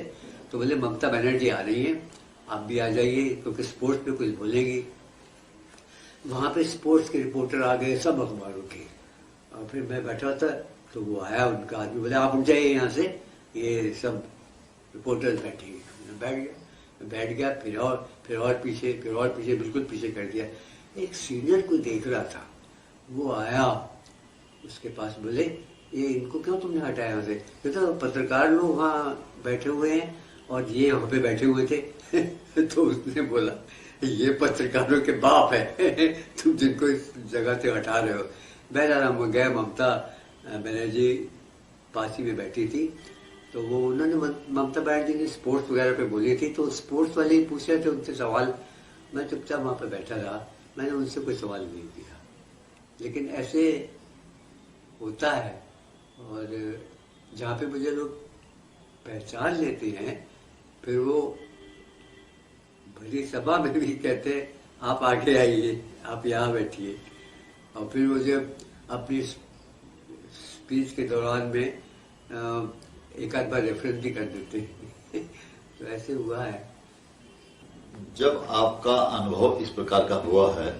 तो बोले ममता बनर्जी आ रही हैं, आप भी आ जाइए क्योंकि स्पोर्ट्स पे कुछ बोलेंगी। वहाँ पे स्पोर्ट्स के रिपोर्टर आ गए, सब अखबारों के। और फिर मैं बैठा था, तो वो आया उनका आदमी, बोले आप उठ जाइए यहाँ से, ये सब रिपोर्टर्स बैठेंगे। बैठ गया, फिर और पीछे, बिल्कुल पीछे कर दिया। एक सीनियर को देख रहा था, वो आया उसके पास, बोले ये इनको क्यों तुमने हटाया यहाँ से? तो पत्रकार लोग वहाँ बैठे हुए हैं और ये यहाँ पे बैठे हुए थे। तो उसने बोला ये पत्रकारों के बाप है, तुम जिनको इस जगह से हटा रहे हो। बहरहाल गए, ममता बनर्जी पास ही में बैठी थी, तो वो उन्होंने ममता बनर्जी ने स्पोर्ट्स वगैरह पे बोली थी, तो स्पोर्ट्स वाले ही पूछ रहे थे उनसे सवाल। मैं चुपचाप वहाँ पे बैठा रहा, मैंने उनसे कोई सवाल नहीं किया। लेकिन ऐसे होता है, और जहाँ पे मुझे लोग पहचान लेते हैं, फिर वो बड़ी सभा में भी कहते हैं आप आगे आइए, आप यहाँ बैठिए। और फिर वो जब अपनी स्पीच के दौरान में एक आध बार रेफरेंस भी कर देते हैं। तो ऐसे हुआ है। जब आपका अनुभव इस प्रकार का हुआ है,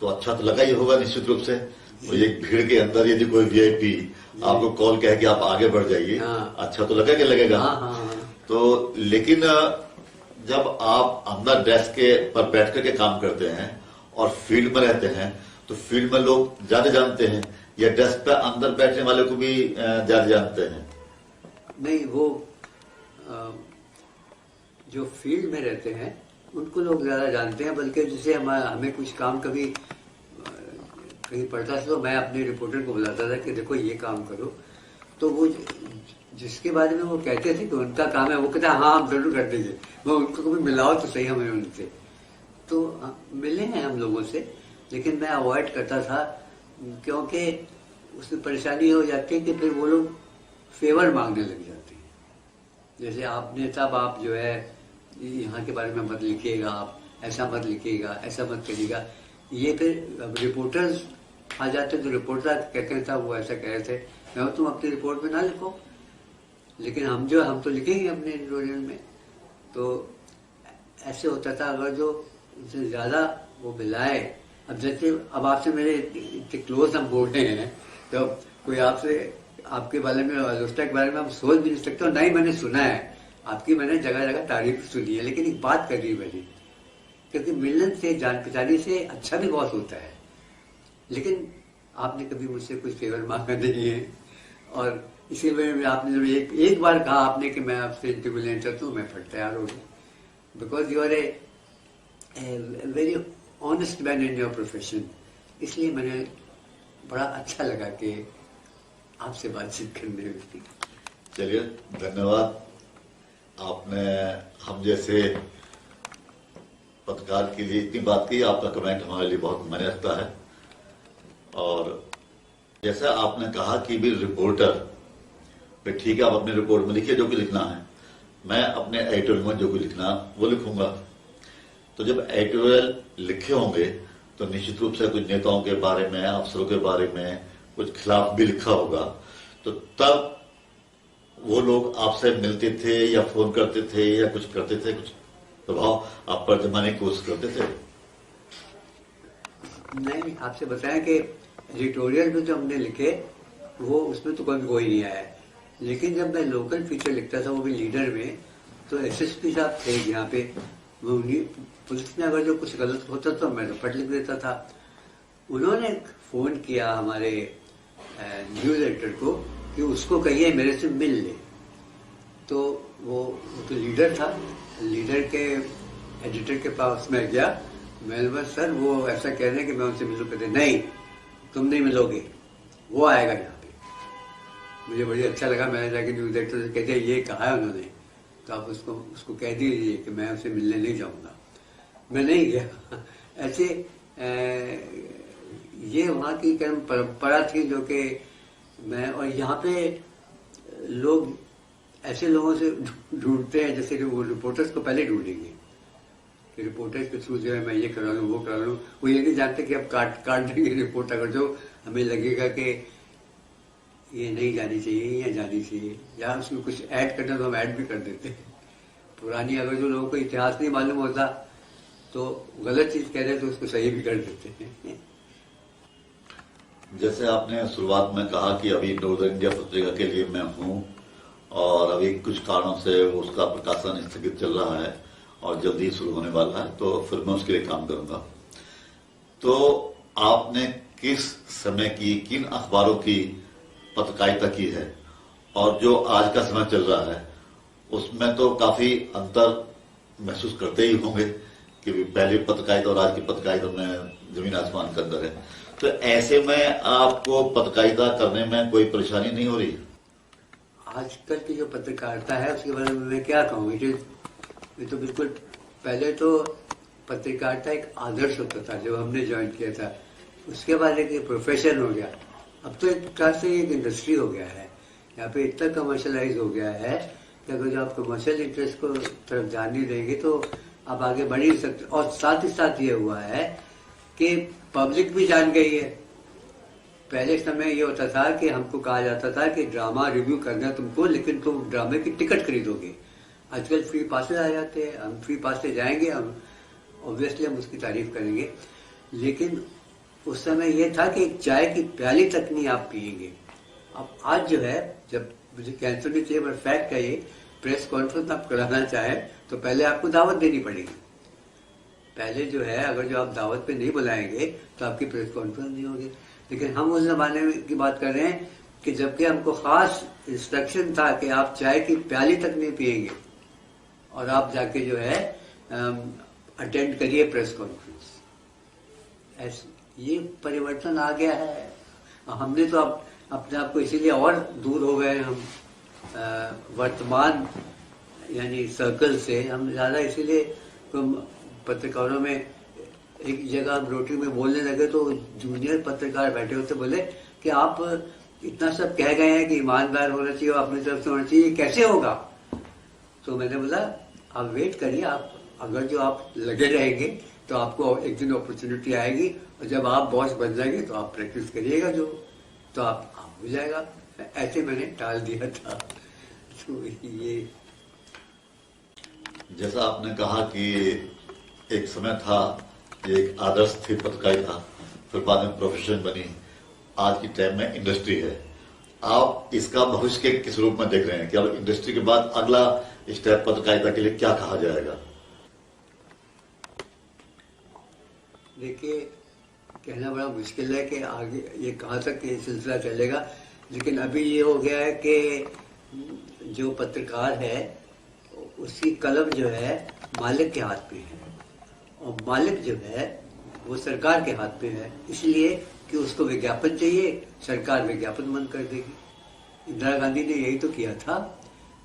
तो अच्छा तो लगा ही होगा निश्चित रूप से। तो एक भीड़ के अंदर यदि कोई वीआईपी आपको कॉल कहे कि आप आगे बढ़ जाइए, हाँ। अच्छा तो लगा कि लगेगा। हाँ। तो लेकिन जब आप अंदर डेस्क के पर बैठ करके काम करते हैं और फील्ड में रहते हैं, तो फील्ड में लोग ज्यादा जानते हैं या डेस्क पे अंदर बैठने वाले को भी ज्यादा जानते हैं? नहीं, वो जो फील्ड में रहते हैं उनको लोग ज्यादा जानते हैं। बल्कि जैसे हमें कुछ काम कभी कहीं पड़ता था, तो मैं अपने रिपोर्टर को बुलाता था कि देखो ये काम करो, तो वो जिसके बारे में वो कहते थे कि उनका काम है, वो कहता हाँ हम जरूर कर देंगे। मैं उनको कभी मिलाओ तो सही हमें उनसे। तो मिले हैं हम लोगों से, लेकिन मैं अवॉइड करता था, क्योंकि उसमें परेशानी हो जाती है कि फिर वो लोग फेवर मांगने लग जाते हैं। जैसे आपने साहब आप जो है यहाँ के बारे में मत लिखिएगा, आप ऐसा मत लिखिएगा, ऐसा मत करिएगा। ये फिर रिपोर्टर्स आ जाते, तो रिपोर्टर कहते हैं साहब वो ऐसा कह रहे थे, मैं तुम अपनी रिपोर्ट में ना लिखो, लेकिन हम तो लिखेंगे अपने एडिटोरियल में। तो ऐसे होता था। अगर जो उनसे ज़्यादा वो मिलाए, अब जैसे अब आपसे मेरे इतने क्लोज हम बोल रहे हैं, तो कोई आपसे आपके बारे में, अलोस्टा के बारे में हम सोच भी नहीं सकते, और ना ही मैंने सुना है। आपकी मैंने जगह जगह तारीफ सुनी है, लेकिन एक बात करनी है मैंने, क्योंकि मिलने से, जान पहचाने से अच्छा भी बहुत होता है। लेकिन आपने कभी मुझसे कुछ फेवर मांगा नहीं है, और इसी वजह में आपने जब एक बार कहा आपने कि मैं आपसे इंटरव्यू लेना चाहता हूँ, मैं फट तैयार हो गया। Because you are a very honest man in your profession. इसलिए मैंने बड़ा अच्छा लगा कि आपसे बातचीत करने में। चलिए, धन्यवाद। आपने हम जैसे पत्रकार के लिए इतनी बात की, आपका कमेंट हमारे लिए बहुत मायने रखता है। और जैसा आपने कहा कि भी रिपोर्टर, भाई ठीक है, आप अपनी रिपोर्ट में लिखिए जो भी लिखना है, मैं अपने एडिटोरियल में जो भी लिखना वो लिखूंगा। तो जब एडिटोरियल लिखे होंगे तो निश्चित रूप से कुछ नेताओं के बारे में, अफसरों के बारे में कुछ खिलाफ भी लिखा होगा, तो तब वो लोग आपसे मिलते थे या फोन करते थे या कुछ करते थे, कुछ प्रभाव आप पर जमाने की कोशिश करते थे? नहीं, आपसे बताया कि एडिटोरियल में जो हमने लिखे वो, उसमें तो कभी कोई नहीं आया। लेकिन जब मैं लोकल फीचर लिखता था, वो भी लीडर में, तो एसएसपी साहब थे यहाँ पे, वो पुलिस में अगर जो कुछ गलत होता तो मैं रिपोर्ट लिख देता था। उन्होंने फोन किया हमारे न्यूज एडिटर को कि उसको कहिए मेरे से मिल ले। तो वो तो लीडर था, लीडर के एडिटर के पास मैं गया, मैंने बोला सर वो ऐसा कह रहे हैं कि मैं उनसे मिलूं। कहते नहीं, तुम नहीं मिलोगे, वो आएगा यहाँ पे। मुझे बड़ी अच्छा लगा। मैंने जाके न्यूज एडिटर से कहते ये कहा है उन्होंने, तो आप उसको कह दीजिए कि मैं उसे मिलने नहीं जाऊंगा। मैं नहीं गया। ऐसे ये वहाँ की कर्म परंपरा थी जो कि मैं, और यहाँ पे लोग ऐसे लोगों से ढूंढते हैं जैसे कि वो रिपोर्टर्स को पहले ढूंढेंगे कि रिपोर्टर्स के थ्रू जो है मैं ये करा लूँ वो करा लूँ। वो ये नहीं जानते कि अब काट देंगे रिपोर्ट अगर जो हमें लगेगा कि ये नहीं जानी चाहिए या जानी चाहिए, या उसमें कुछ ऐड करना तो हम ऐड भी कर देते हैं। पुरानी अगर जो लोगों को इतिहास नहीं मालूम होता तो गलत चीज कह रहे तो उसको सही भी कर देते हैं। जैसे आपने शुरुआत में कहा कि अभी नॉर्दर्न इंडिया पत्रिका के लिए मैं हूं, और अभी कुछ कारणों से उसका प्रकाशन स्थगित चल रहा है और जल्दी शुरू होने वाला है, तो फिर मैं उसके लिए काम करूंगा। तो आपने किस समय की, किन अखबारों की पत्रकारिता की है, और जो आज का समय चल रहा है उसमें तो काफी अंतर महसूस करते ही होंगे कि पहले पत्रकारिता और आज की पत्रकारिता में जमीन आसमान का अंतर है। तो ऐसे में आपको पत्रकारिता करने में कोई परेशानी नहीं हो रही? आजकल की जो पत्रकारिता है उसके बारे में मैं क्या कहूँ, ये तो बिल्कुल, पहले तो पत्रकारिता एक आदर्श होता था जब हमने ज्वाइन किया था, उसके बाद एक प्रोफेशन हो गया। अब तो एक तरह से एक इंडस्ट्री हो गया है। यहाँ पे इतना कमर्शलाइज हो गया है कि अगर जो आप कमर्शियल इंटरेस्ट को तरफ ध्यान नहीं देंगे तो आप आगे बढ़ ही सकते। और साथ ही साथ ये हुआ है कि पब्लिक भी जान गई है। पहले समय ये होता था कि हमको कहा जाता था कि ड्रामा रिव्यू करना है तुमको, लेकिन तुम ड्रामे की टिकट खरीदोगे। आजकल फ्री पासेज आ जाते हैं, हम फ्री पास से जाएंगे, हम ऑब्वियसली हम उसकी तारीफ करेंगे। लेकिन उस समय ये था कि चाय की प्याली तक नहीं आप पिएंगे। अब आज जो है, जब मुझे कैंसर नहीं चाहिए पर फैक्ट है ये, प्रेस कॉन्फ्रेंस आप कराना चाहे तो पहले आपको दावत देनी पड़ेगी। पहले जो है अगर जो आप दावत पे नहीं बुलाएंगे तो आपकी प्रेस कॉन्फ्रेंस नहीं होगी। लेकिन हम उस जमाने की बात कर रहे हैं कि जबकि हमको खास इंस्ट्रक्शन था कि आप चाय की प्याली तक नहीं पिएंगे और आप जाके जो है अटेंड करिए प्रेस कॉन्फ्रेंस। ये परिवर्तन आ गया है। हमने तो अब अपने आप को इसीलिए और दूर हो गए, हम वर्तमान यानी सर्कल से हम ज्यादा, इसीलिए पत्रकारों में एक जगह हम रोटी में बोलने लगे तो जूनियर पत्रकार बैठे होते, बोले कि आप इतना सब कह गए हैं कि ईमानदार होना चाहिए और अपनी तरफ से होना चाहिए, कैसे होगा? तो मैंने बोला आप वेट करिए, आप अगर जो आप लगे रहेंगे तो आपको एक दिन अपॉर्चुनिटी आएगी, और जब आप बॉस बन जाएंगे तो आप प्रैक्टिस करिएगा जो, तो आप हो जाएगा। ऐसे मैंने टाल दिया था। तो ये जैसा आपने कहा कि एक समय था, एक आदर्श थी पत्रकारिता, फिर बाद में प्रोफेशन बनी, आज की टाइम में इंडस्ट्री है। आप इसका भविष्य के किस रूप में देख रहे हैं कि अब इंडस्ट्री के बाद अगला स्टेप पत्रकारिता के लिए क्या कहा जाएगा? देखिए, कहना बड़ा मुश्किल है कि आगे ये कहाँ तक ये सिलसिला चलेगा, लेकिन अभी ये हो गया है कि जो पत्रकार है उसकी कलम जो है मालिक के हाथ में है, और मालिक जो है वो सरकार के हाथ में है, इसलिए कि उसको विज्ञापन चाहिए, सरकार विज्ञापन बंद कर देगी। इंदिरा गांधी ने यही तो किया था,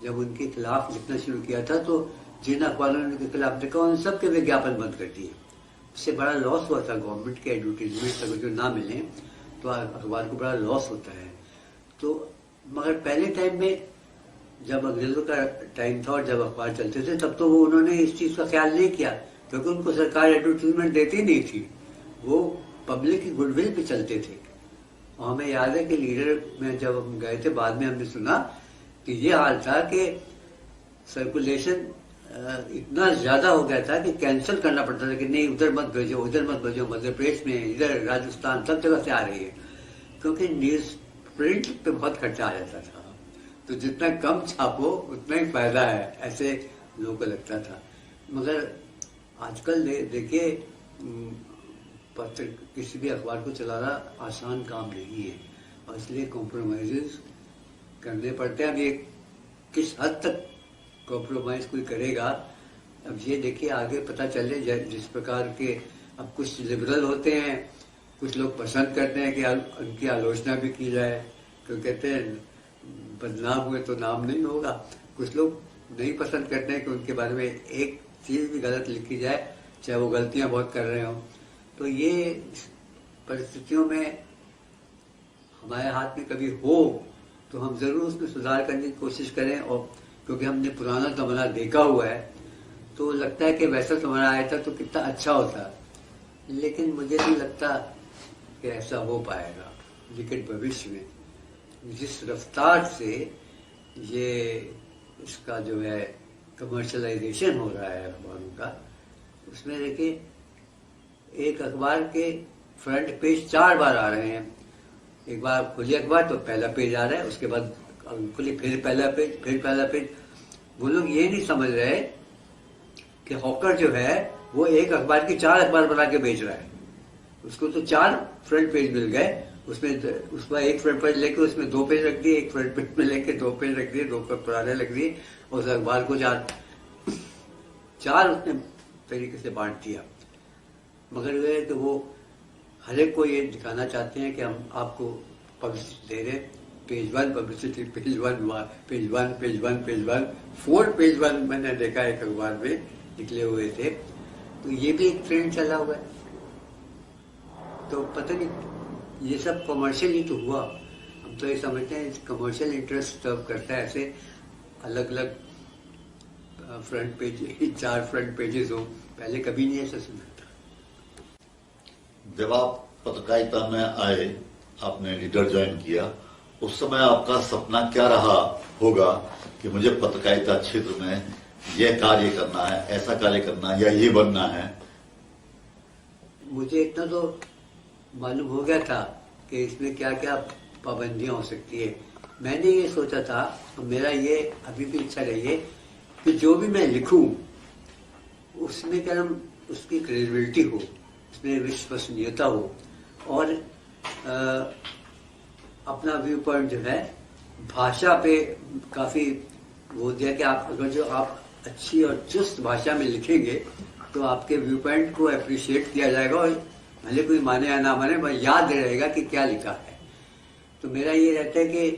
जब उनके खिलाफ लिखना शुरू किया था तो जिन अखबारों ने उनके खिलाफ लिखा उन सबके विज्ञापन बंद कर दिए। उससे बड़ा लॉस हुआ था गवर्नमेंट के एडवर्टीजमेंट अगर जो ना मिले तो अखबार को बड़ा लॉस होता है। तो मगर पहले टाइम में जब अंग्रेजों का टाइम था और जब अखबार चलते थे तब तो वो उन्होंने इस चीज़ का ख्याल नहीं किया, क्योंकि उनको सरकार एडवर्टीजमेंट देती नहीं थी, वो पब्लिक की गुडविल पे चलते थे। और हमें याद है कि लीडर में जब हम गए थे बाद में हमने सुना कि ये हाल था कि सर्कुलेशन इतना ज्यादा हो गया था कि कैंसिल करना पड़ता था कि नहीं उधर मत भेजो, उधर मत भेजो, मध्य प्रदेश में, इधर राजस्थान, सब जगह से आ रही है, क्योंकि न्यूज प्रिंट पे बहुत खर्चा आ जाता था। तो जितना कम छापो उतना ही फायदा है, ऐसे लोगों को लगता था। मगर आजकल देखिए पत्र किसी भी अखबार को चलाना आसान काम नहीं है, और इसलिए कॉम्प्रोमाइज़ करने पड़ते हैं। अब ये किस हद तक कॉम्प्रोमाइज कोई करेगा, अब ये देखिए आगे पता चले। जिस प्रकार के अब कुछ लिबरल होते हैं, कुछ लोग पसंद करते हैं कि उनकी आलोचना भी की जाए, तो कहते हैं बदनाम हुए तो नाम नहीं होगा। कुछ लोग नहीं पसंद करते हैं कि उनके बारे में एक चीज़ भी गलत लिखी जाए, चाहे वो गलतियां बहुत कर रहे हों। तो ये परिस्थितियों में हमारे हाथ में कभी हो तो हम ज़रूर उसमें सुधार करने की कोशिश करें, और क्योंकि हमने पुराना ज़माना देखा हुआ है तो लगता है कि वैसा ज़माना आया था तो कितना अच्छा होता, लेकिन मुझे नहीं लगता कि ऐसा हो पाएगा। लेकिन भविष्य में जिस रफ्तार से ये इसका जो है कमर्शलाइजेशन हो रहा है अखबारों का, उसमें देखिए एक अखबार के फ्रंट पेज 4 बार आ रहे हैं। एक बार खुली अखबार तो पहला पेज आ रहा है, उसके बाद खुली फिर पहला पेज, फिर पहला पेज। वो लोग ये नहीं समझ रहे कि हॉकर जो है वो एक अखबार की 4 अखबार बना के बेच रहा है। उसको तो 4 फ्रंट पेज मिल गए, उसमें एक फ्रंट पेज लेके उसमें 2 पेज रख दिए, एक फ्रंट पेज में लेके 2 पेज रख दिए, 2 पुराने रख दिए, उस अखबार को 4 उसने तरीके से बांट दिया। मगर वे तो वो हर एक को ये दिखाना चाहते हैं कि हम आपको पब्लिसिटी दे रहे हैं, page 1 publicity, page 1 page 1 page 1 page 1 4 page 1 मैंने देखा एक अखबार में निकले हुए थे। तो ये भी एक ट्रेंड चला हुआ है। तो पता नहीं ये सब कमर्शियल ही तो हुआ। हम तो ये समझते हैं कमर्शियल इंटरेस्ट सर्व करता है, ऐसे अलग अलग फ्रंट पेज 4 फ्रंट पेजेस हो, पहले कभी नहीं ऐसा सुना था। जब आप पत्रकारिता में आए, आपने लीडर ज्वाइन किया, उस समय आपका सपना क्या रहा होगा कि मुझे पत्रकारिता क्षेत्र में यह कार्य करना है, ऐसा कार्य करना है या ये बनना है? मुझे इतना तो मालूम हो गया था कि इसमें क्या क्या पाबंदियां हो सकती है। मैंने ये सोचा था, और मेरा ये अभी भी इच्छा रही है कि जो भी मैं लिखूं उसमें क्या नाम उसकी क्रेडिबिलिटी हो, उसमें विश्वसनीयता हो, और अपना व्यू पॉइंट जो है भाषा पे काफ़ी वो दिया कि आप अगर जो आप अच्छी और चुस्त भाषा में लिखेंगे तो आपके व्यू पॉइंट को अप्रिशिएट किया जाएगा, और भले कोई माने या ना माने पर याद रहेगा कि क्या लिखा है। तो मेरा ये रहता है कि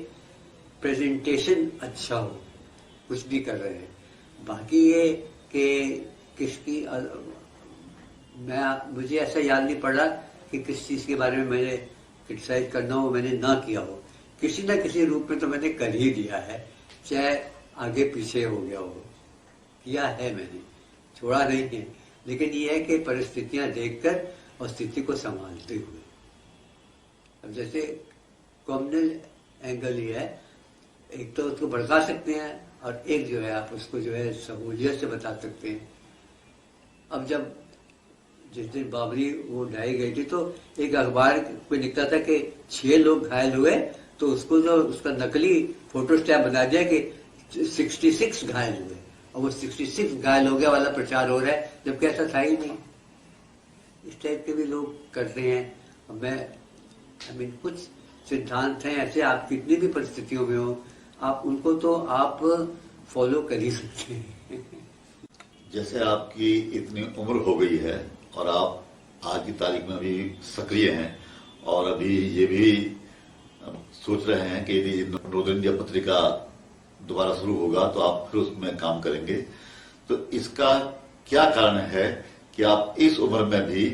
प्रेजेंटेशन अच्छा हो, कुछ भी कर रहे हैं। बाकी ये कि किसकी मुझे ऐसा याद नहीं पड़ रहा कि किस चीज़ के बारे में मैंने क्रिटिसाइज करना हो मैंने ना किया हो। किसी न किसी रूप में तो मैंने कर ही दिया है, चाहे आगे पीछे हो गया हो, किया है मैंने, छोड़ा नहीं है। लेकिन ये है कि परिस्थितियां देखकर और स्थिति को संभालते हुए। अब जैसे कॉम्युनल एंगल ही है, एक तो उसको भड़का सकते हैं और एक जो है आप उसको जो है सहूलियत से बता सकते हैं। अब जब जिस दिन बाबरी वो ढाई गई थी तो एक अखबार पे लिखता था कि 6 लोग घायल हुए तो उसको जो उसका नकली फोटो स्टैप बना दिया कि 66 घायल हुए, और वो 66 घायल हो गया वाला प्रचार हो रहा है, जबकि ऐसा था ही नहीं। इस टाइप के भी लोग करते हैं। अब मैं कुछ सिद्धांत हैं ऐसे, आप कितनी भी परिस्थितियों में हो, आप उनको तो आप फॉलो कर ही सकते हैं। जैसे आपकी इतनी उम्र हो गई है और आप आज की तारीख में अभी सक्रिय हैं और अभी ये भी सोच रहे हैं कि यदि नॉर्दर्न इंडिया पत्रिका दोबारा शुरू होगा तो आप फिर उसमें काम करेंगे, तो इसका क्या कारण है कि आप इस उम्र में भी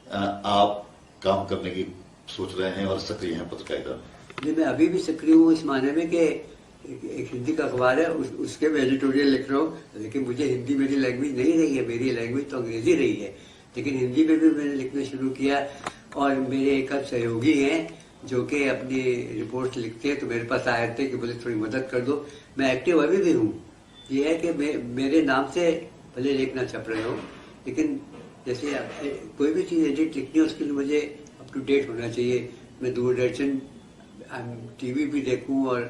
आप काम करने की सोच रहे हैं और सक्रिय हैं पत्रकारिता में? मैं अभी भी सक्रिय हूँ इस माने में कि एक हिंदी का अखबार है, उसके में एडिटोरियल लिख रहा हूँ, लेकिन मुझे हिंदी मेरी लैंग्वेज नहीं रही है, मेरी लैंग्वेज तो अंग्रेजी रही है, लेकिन हिंदी में भी मैंने लिखना शुरू किया। और मेरे एक आध सहयोगी हैं जो कि अपनी रिपोर्ट लिखते हैं, तो मेरे पास आए थे कि बोले थोड़ी मदद कर दो। मैं एक्टिव अभी भी हूँ। ये है कि मेरे नाम से भले लेख ना छप रहे हो, लेकिन जैसे कोई भी चीज़ एडिट लिखनी है उसके लिए मुझे अप टू डेट होना चाहिए। मैं दूरदर्शन टीवी भी देखूं और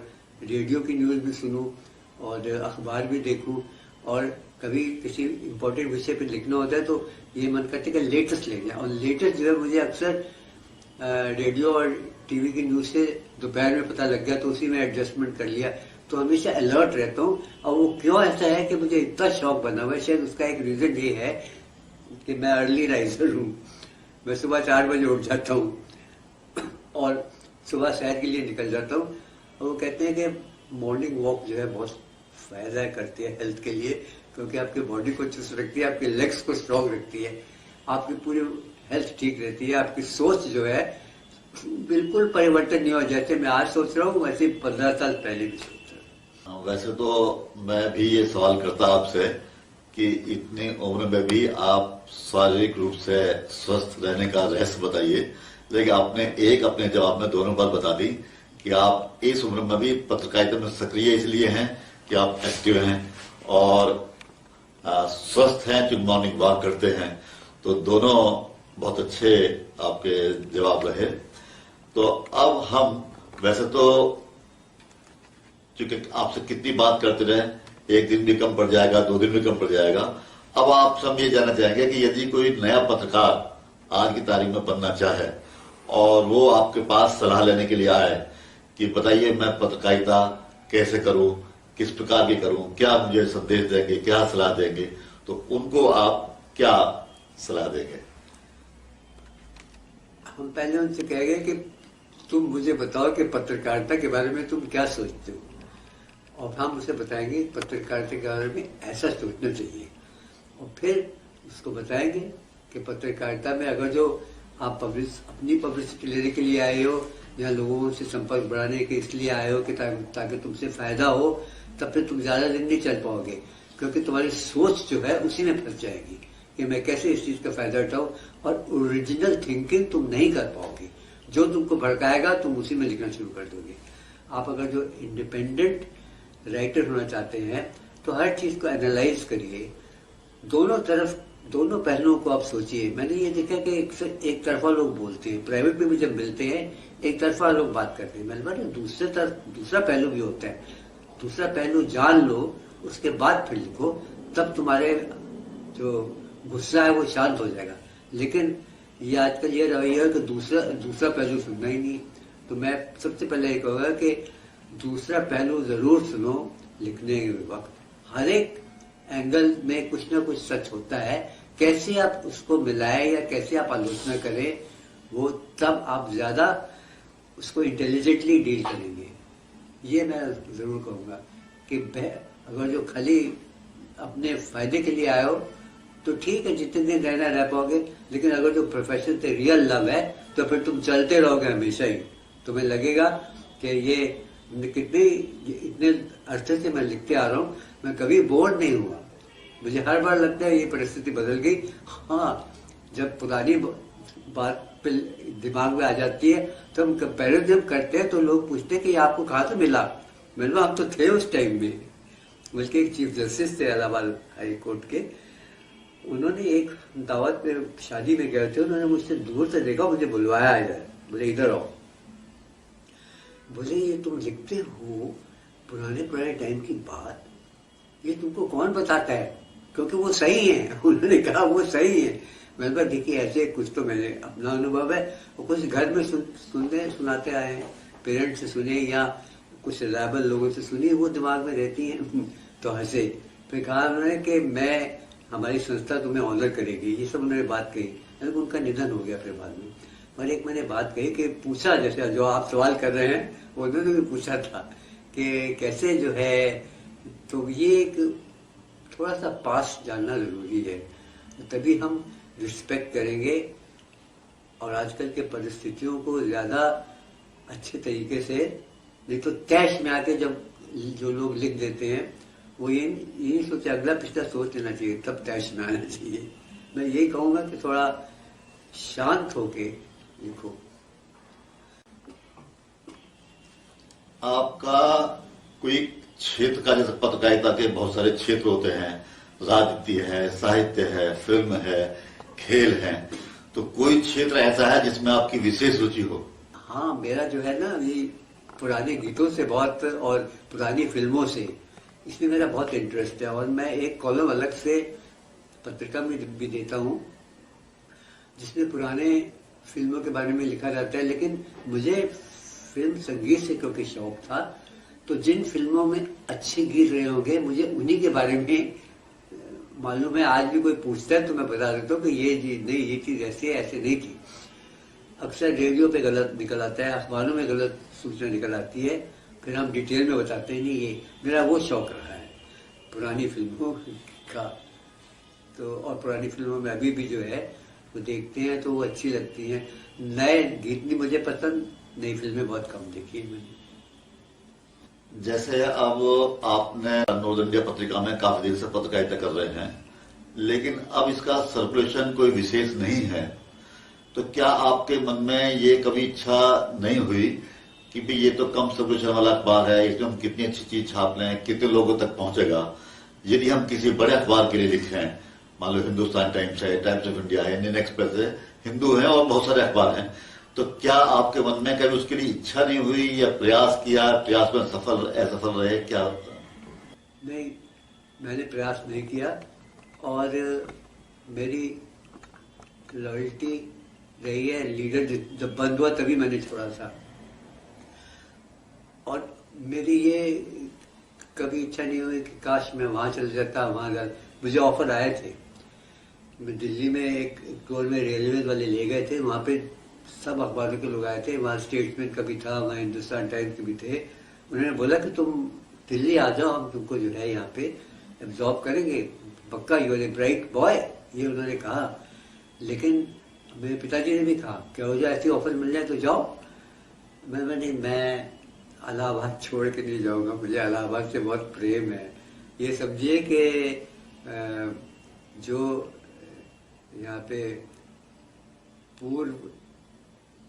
रेडियो की न्यूज़ भी सुनूं और अखबार भी देखूं, और कभी किसी इम्पोर्टेंट विषय पे लिखना होता है तो ये मन करते कि लेटेस्ट लिख जाए। और लेटेस्ट जो है मुझे अक्सर रेडियो और टीवी की न्यूज़ से दोपहर में पता लग गया, तो उसी में एडजस्टमेंट कर लिया। तो हमेशा अलर्ट रहता हूँ। और वो क्यों ऐसा है कि मुझे इतना शौक बना हुआ है, शायद उसका एक रीज़न ये है कि मैं अर्ली राइजर हूँ। मैं सुबह 4 बजे उठ जाता हूँ और सुबह सैर के लिए निकल जाता हूँ। और वो कहते हैं कि मॉर्निंग वॉक जो है बहुत फायदा करती है हेल्थ के लिए, क्योंकि आपकी बॉडी को चुस्त रखती है, आपके लेग्स को स्ट्रॉन्ग रखती है, आपकी पूरी हेल्थ ठीक रहती है, आपकी सोच जो है बिल्कुल परिवर्तन नहीं हो। जैसे मैं आज सोच रहा हूँ वैसे 15 साल पहले भी सोच रहा हूँ। वैसे तो मैं भी ये सवाल करता आपसे कि इतनी उम्र में भी आप शारीरिक रूप से स्वस्थ रहने का रहस्य बताइए, लेकिन आपने अपने जवाब में दोनों बात बता दी कि आप इस उम्र में भी पत्रकारिता में सक्रिय इसलिए हैं कि आप एक्टिव हैं और स्वस्थ हैं, जो मॉर्निंग वॉक करते हैं। तो दोनों बहुत अच्छे आपके जवाब रहे। तो अब हम वैसे तो क्योंकि आपसे कितनी बात करते रहे, एक दिन भी कम पड़ जाएगा, 2 दिन भी कम पड़ जाएगा। अब आप सब ये जानना चाहेंगे कि यदि कोई नया पत्रकार आज की तारीख में बनना चाहे और वो आपके पास सलाह लेने के लिए आए कि बताइए मैं पत्रकारिता कैसे करूं, किस प्रकार की करूं, क्या मुझे संदेश देंगे, क्या सलाह देंगे, तो उनको आप क्या सलाह देंगे? हम पहले उनसे कहेंगे कि तुम मुझे बताओ कि पत्रकारिता के बारे में तुम क्या सोचते हो, और हम उसे बताएंगे पत्रकारिता के बारे में ऐसा सोचना चाहिए। और फिर उसको बताएंगे कि पत्रकारिता में अगर जो आप अपनी पब्लिसिटी लेने के लिए आए हो या लोगों से संपर्क बढ़ाने के इसलिए आए हो कि ताकि तुमसे फायदा हो, तब फिर तुम ज्यादा दिन नहीं चल पाओगे, क्योंकि तुम्हारी सोच जो है उसी में फंस जाएगी कि मैं कैसे इस चीज का फायदा उठाऊं, और ओरिजिनल थिंकिंग तुम नहीं कर पाओगे। जो तुमको भड़काएगा तुम उसी में लिखना शुरू कर दोगे। आप अगर जो इंडिपेंडेंट राइटर होना चाहते हैं तो हर चीज को एनालाइज करिए, दोनों पहलुओं को आप सोचिए। मैंने ये देखा कि एक तरफा लोग बोलते हैं, प्राइवेट में भी जब मिलते हैं एक तरफा लोग बात करते हैं। मैंने बोला दूसरा पहलू भी होता है, दूसरा पहलू जान लो, उसके बाद फिर लिखो, तब तुम्हारे जो गुस्सा है वो शांत हो जाएगा। लेकिन ये आजकल ये रवैया है कि दूसरा पहलू सुनना ही नहीं। तो मैं सबसे पहले ये कहूँगा कि दूसरा पहलू जरूर सुनो लिखने के वक्त। हर एक एंगल में कुछ ना कुछ सच होता है, कैसे आप उसको मिलाएं या कैसे आप आलोचना करें, वो तब आप ज्यादा उसको इंटेलिजेंटली डील करेंगे। ये मैं जरूर कहूँगा कि अगर जो खाली अपने फायदे के लिए आए हो तो ठीक है, जितने दिन रहना रह पाओगे, लेकिन अगर जो प्रोफेशन से रियल लव है तो फिर तुम चलते रहोगे हमेशा ही। तुम्हें लगेगा कि ये इतने अरसे से मैं लिखते आ रहा हूँ, मैं कभी बोर नहीं हुआ। मुझे हर बार लगता है ये परिस्थिति बदल गई। हाँ, जब पुरानी बात पे दिमाग में आ जाती है तो हम कंपैरिजन करते हैं तो लोग पूछते हैं कि आपको कहाँ से मिला। मैंने कहा हम तो थे उस टाइम में। बल्कि एक चीफ जस्टिस थे इलाहाबाद हाई कोर्ट के, उन्होंने एक दावत में शादी में गए थे, उन्होंने मुझसे दूर से देखा, मुझे बुलवाया इधर, बोले इधर आओ। बोले ये तुम लिखते हो पुराने पुराने टाइम की बात, ये तुमको कौन बताता है, क्योंकि वो सही है। उन्होंने कहा वो सही है। मैंने कहा देखिए ऐसे कुछ तो मैंने अपना अनुभव है और कुछ घर में सुनाते आए हैं, पेरेंट्स से सुने या कुछ रिलायबल लोगों से सुनी, वो दिमाग में रहती हैं। तो हंसे। फिर कहा उन्होंने कि मैं हमारी संस्था तुम्हें ऑनर करेगी, ये सब उन्होंने बात कही। उनका निधन हो गया फिर बाद में। और एक मैंने बात कही कि पूछा, जैसे जो आप सवाल कर रहे हैं उन्होंने भी पूछा था कि कैसे जो है, तो ये एक थोड़ा सा पास जानना जरूरी है, तभी हम रिस्पेक्ट करेंगे और आजकल के परिस्थितियों को ज़्यादा अच्छे तरीके से, नहीं तो तैश में आके जब जो लोग लिख देते हैं वो यही सोचे, अगला पिछला सोच लेना चाहिए, तब तैश में आना चाहिए। मैं यही कहूँगा कि थोड़ा शांत होके लिखो। आपका कोई क्षेत्र का, जैसे पत्रकारिता के बहुत सारे क्षेत्र होते हैं, राजनीति है, साहित्य है, फिल्म है, खेल है, तो कोई क्षेत्र ऐसा है जिसमें आपकी विशेष रुचि हो? हाँ, मेरा जो है ना, ये पुराने गीतों से बहुत और पुरानी फिल्मों से, इसमें मेरा बहुत इंटरेस्ट है। और मैं एक कॉलम अलग से पत्रिका में भी देता हूँ जिसमें पुराने फिल्मों के बारे में लिखा जाता है। लेकिन मुझे फिल्म संगीत से क्योंकि शौक था, तो जिन फिल्मों में अच्छे गीत रहे होंगे मुझे उन्हीं के बारे में मालूम है। आज भी कोई पूछता है तो मैं बता देता हूँ कि ये चीज नहीं, ये चीज ऐसी है, ऐसे नहीं थी। अक्सर रेडियो पे गलत निकल आता है, अखबारों में गलत सूचना निकल आती है, फिर हम डिटेल में बताते हैं। नहीं, ये मेरा वो शौक रहा है पुरानी फिल्मों का। तो और पुरानी फिल्मों में अभी भी जो है वो देखते हैं तो वो अच्छी लगती हैं। नए गीत नहीं मुझे पसंद, नई फिल्में बहुत कम देखी है मैंने। जैसे अब आपने नॉर्थ इंडिया पत्रिका में काफी देर से पत्रकारिता कर रहे हैं, लेकिन अब इसका सर्कुलेशन कोई विशेष नहीं है, तो क्या आपके मन में ये कभी इच्छा नहीं हुई कि भाई ये तो कम सर्कुलेशन वाला अखबार है, इसमें हम कितनी अच्छी चीज छाप लें, कितने लोगों तक पहुंचेगा, यदि हम किसी बड़े अखबार के लिए लिखें, मान लो हिंदुस्तान टाइम्स है, टाइम्स ऑफ इंडिया है, इंडियन एक्सप्रेस है, हिंदू है और बहुत सारे अखबार हैं, तो क्या आपके मन में कभी उसके लिए इच्छा नहीं हुई या प्रयास किया, प्रयास में सफल असफल रहे क्या? नहीं, मैंने प्रयास नहीं किया और मेरी लॉयल्टी रही है। लीडर जब बंद हुआ तभी मैंने छोड़ा था। और मेरी ये कभी इच्छा नहीं हुई कि काश मैं वहाँ चल जाता, वहाँ मुझे ऑफर आए थे। मैं दिल्ली में एक टूर में रेलवे वाले ले गए थे, वहाँ पे सब अखबारों के लोग आए थे। वहाँ स्टेट्समैन का भी था, वहाँ हिंदुस्तान टाइम्स के भी थे। उन्होंने बोला कि तुम दिल्ली आ जाओ, हम तुमको जो है यहाँ पे एब्जॉर्ब करेंगे, पक्का you are a bright boy, ये उन्होंने कहा। लेकिन मेरे पिताजी ने भी कहा कि हो जाए, ऐसी ऑफर मिल जाए तो जाओ। नहीं, मैं इलाहाबाद छोड़ के नहीं जाऊँगा, मुझे इलाहाबाद से बहुत प्रेम है। ये समझिए कि जो यहाँ पे पूर्व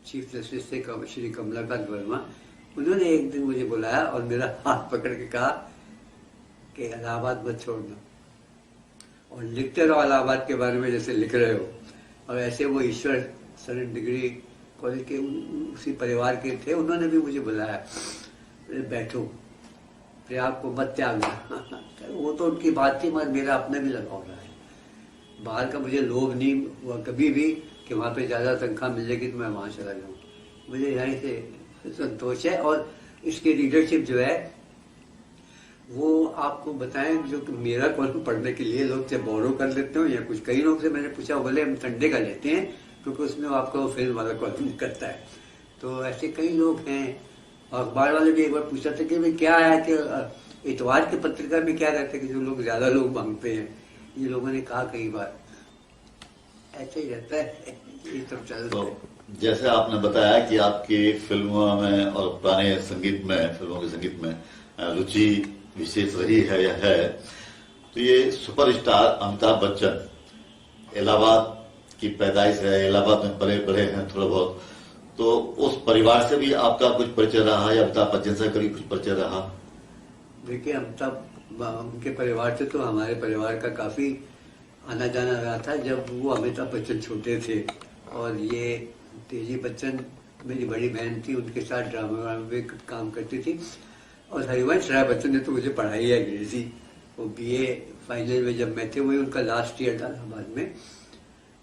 चीफ जस्टिस थे श्री कमलाकांत वर्मा, उन्होंने एक दिन मुझे बुलाया और मेरा हाथ पकड़ के कहा कि इलाहाबाद मत छोड़ना और लिखते रहो इलाहाबाद के बारे में जैसे लिख रहे हो। और ऐसे वो ईश्वर सरन डिग्री कॉलेज के उसी परिवार के थे, उन्होंने भी मुझे बुलाया, बैठो, फिर आपको मत त्यागना। वो तो उनकी बात थी, मगर मेरा अपना भी लगाव रहा है। बाहर का मुझे लोभ नहीं हुआ कभी भी कि वहाँ पे ज़्यादा तनख्वाह मिल जाएगी तो मैं वहाँ चला जाऊँ। मुझे यहीं से संतोष है। और इसकी लीडरशिप जो है वो आपको बताएं, जो कि मेरा कॉलम पढ़ने के लिए लोग से बोरो कर लेते हो या कुछ। कई लोग से मैंने पूछा, बोले हम संडे का लेते हैं क्योंकि उसमें आपका वो फिल्म वाला कॉलम करता है। तो ऐसे कई लोग हैं। अखबार वाले भी एक बार पूछा था कि भाई क्या है कि इतवार की पत्रिका में क्या रहता है कि जो लोग ज्यादा लोग मांगते हैं। ये लोगों ने कहा कई बार, ऐसे ही रहता है, ये सब चलता है। जैसे आपने बताया कि आपकी फिल्मों में और पुराने संगीत में, फिल्मों के संगीत में रुचि विशेष रही है या है, तो ये सुपरस्टार अमिताभ बच्चन इलाहाबाद की पैदाइश है, इलाहाबाद में पले बढ़े हैं थोड़ा बहुत, तो उस परिवार से भी आपका कुछ परिचय रहा या अमिताभ बच्चन से कभी कुछ परिचय रहा? देखिए, अमिताभ उनके परिवार से तो हमारे परिवार का काफी आना जाना रहा था जब वो अमिताभ बच्चन छोटे थे। और ये तेजी बच्चन मेरी बड़ी बहन थी, उनके साथ ड्रामा में काम करती थी। और हरिवंश राय बच्चन ने तो मुझे पढ़ाई है अंग्रेजी। वो बीए फाइनल में जब मैं थे, वही उनका लास्ट ईयर था इलाहाबाद में,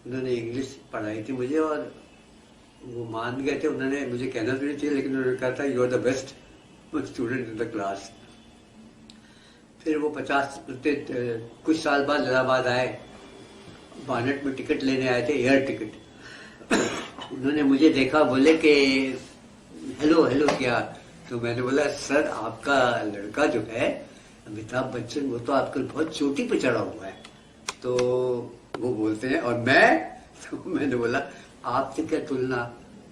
उन्होंने इंग्लिश पढ़ाई थी मुझे और वो मान गए थे। उन्होंने मुझे कहना तो नहीं चाहिए, लेकिन उन्होंने कहा था you are the best student in the class. फिर वो 50 कुछ साल बाद इलाहाबाद आए, बानेट में टिकट लेने आए थे, एयर टिकट। उन्होंने मुझे देखा, बोले कि हेलो हेलो क्या। तो मैंने बोला सर आपका लड़का जो है अमिताभ बच्चन, वो तो आजकल बहुत चोटी पे चढ़ा हुआ है। तो वो बोलते हैं और तो मैंने बोला आपसे क्या तुलना,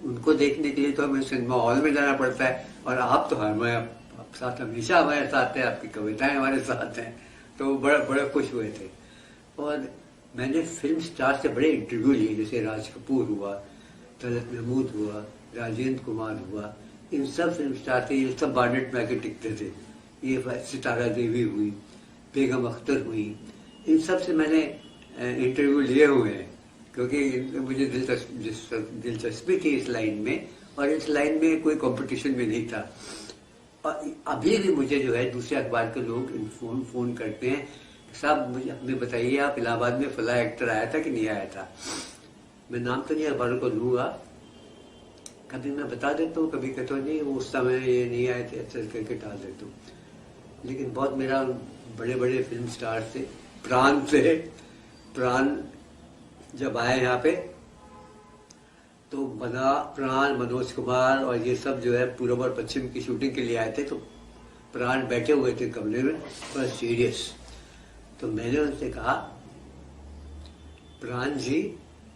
उनको देखने के लिए तो हमें सिनेमा हॉल में जाना पड़ता है और आप तो हमारे साथ हमेशा हमारे साथ हैं, आपकी कविताएं हमारे साथ हैं। तो बड़ा खुश हुए थे। और मैंने फिल्म स्टार से बड़े इंटरव्यू लिए, जैसे राज कपूर हुआ, तलत महमूद हुआ, राजेंद्र कुमार हुआ, इन सब फिल्म स्टार थे। ये सब बानेट में आके टिकते थे। ये सितारा देवी हुई, बेगम अख्तर हुई, इन सब से मैंने इंटरव्यू लिए हुए हैं, क्योंकि मुझे दिलचस्पी थी इस लाइन में, और इस लाइन में कोई कंपटीशन में नहीं था। और अभी भी मुझे जो है दूसरे अखबार के लोग फोन करते हैं, साहब मुझे हमें बताइए आप इलाहाबाद में फला एक्टर आया था कि नहीं आया था। मैं नाम तो नहीं अखबारों को लूँगा, कभी मैं बता देता हूँ, कभी कहता हूँ नहीं वो उस समय ये नहीं आए थे, ऐसा करके टाल देता हूँ। लेकिन बहुत मेरा बड़े बड़े फिल्म स्टार से, प्राण जब आए यहाँ पे तो प्राण, मनोज कुमार और ये सब जो है पूर्व और पश्चिम की शूटिंग के लिए आए थे। तो प्राण बैठे हुए थे कमरे में, बड़ा सीरियस। तो मैंने उनसे कहा प्राण जी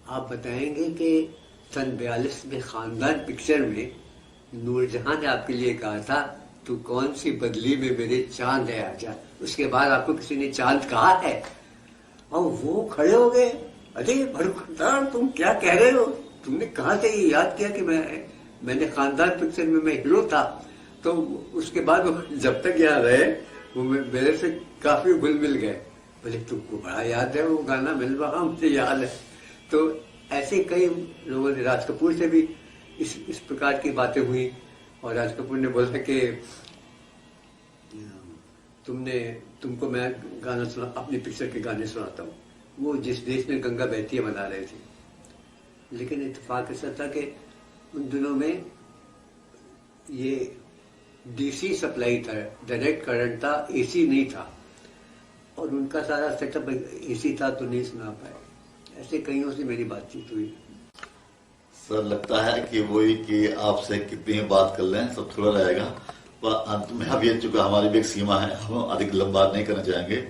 आप बताएंगे कि सन 42 में खानदान पिक्चर में नूरजहां ने आपके लिए कहा था तू कौन सी बदली में मेरे चांद है आजा, उसके बाद आपको किसी ने चांद कहा है? और वो खड़े हो गए, अरे भड़कदार तुम क्या कह रहे हो, तुमने कहाँ से ये याद किया कि मैंने खानदान पिक्चर में मैं हीरो था? तो उसके बाद वो जब तक यहाँ रहे वो मेरे से काफी घुल मिल गए। बोले तुमको बड़ा याद है वो गाना, मिलवा मुझे याद है। तो ऐसे कई लोगों ने, राज कपूर से भी इस प्रकार की बातें हुई। और राज कपूर ने बोला कि तुमको मैं गाना सुना, अपनी पिक्चर के गाने सुनाता हूँ। वो जिस देश में गंगा बहती है बना रहे थे। लेकिन इत्तेफाक ऐसा था कि उन दिनों में ये डीसी सप्लाई था, डायरेक्ट करंट था, एसी नहीं था, और उनका सारा सेटअप एसी था तो नहीं सुना पाए। ऐसे कईयों से मेरी बातचीत हुई। सर लगता है कि वही कि आपसे कितनी बात कर लें सब थोड़ा रहेगा, पर अंत में अब ये चुका हमारी भी एक सीमा है, हम अधिक लंबा नहीं करना चाहेंगे।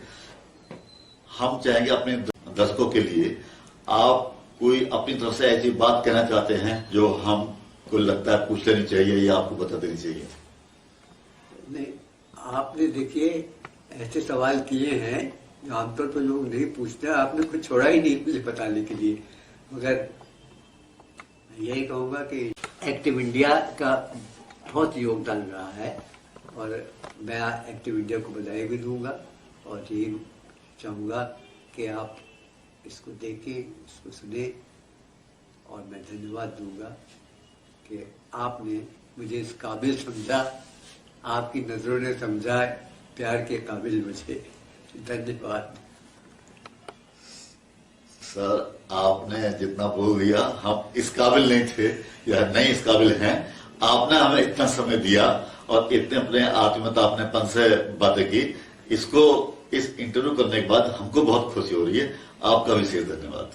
हम चाहेंगे अपने दर्शकों के लिए आप कोई अपनी तरफ से ऐसी बात कहना चाहते हैं जो हमको लगता है पूछ लेनी चाहिए या आपको बता देनी चाहिए? नहीं, आपने देखिए ऐसे सवाल किए हैं जो आमतौर पर लोग नहीं पूछते। आपने कुछ छोड़ा ही नहीं मुझे बताने के लिए। मगर यही कहूँगा कि एक्टिव इंडिया का बहुत योगदान रहा है, और मैं एक्टिव इंडिया को बधाई भी दूंगा और यही चाहूँगा कि आप इसको देखें, इसको सुने। और मैं धन्यवाद दूंगा कि आपने मुझे इस काबिल समझा, आपकी नज़रों ने समझा, प्यार के काबिल मुझे। धन्यवाद सर, आपने जितना बोल दिया हम इस काबिल नहीं थे या नहीं इस काबिल हैं। आपने हमें इतना समय दिया और इतने अपने आत्मीयता अपनेपन से बातें की। इस इंटरव्यू करने के बाद हमको बहुत खुशी हो रही है। आपका विशेष धन्यवाद।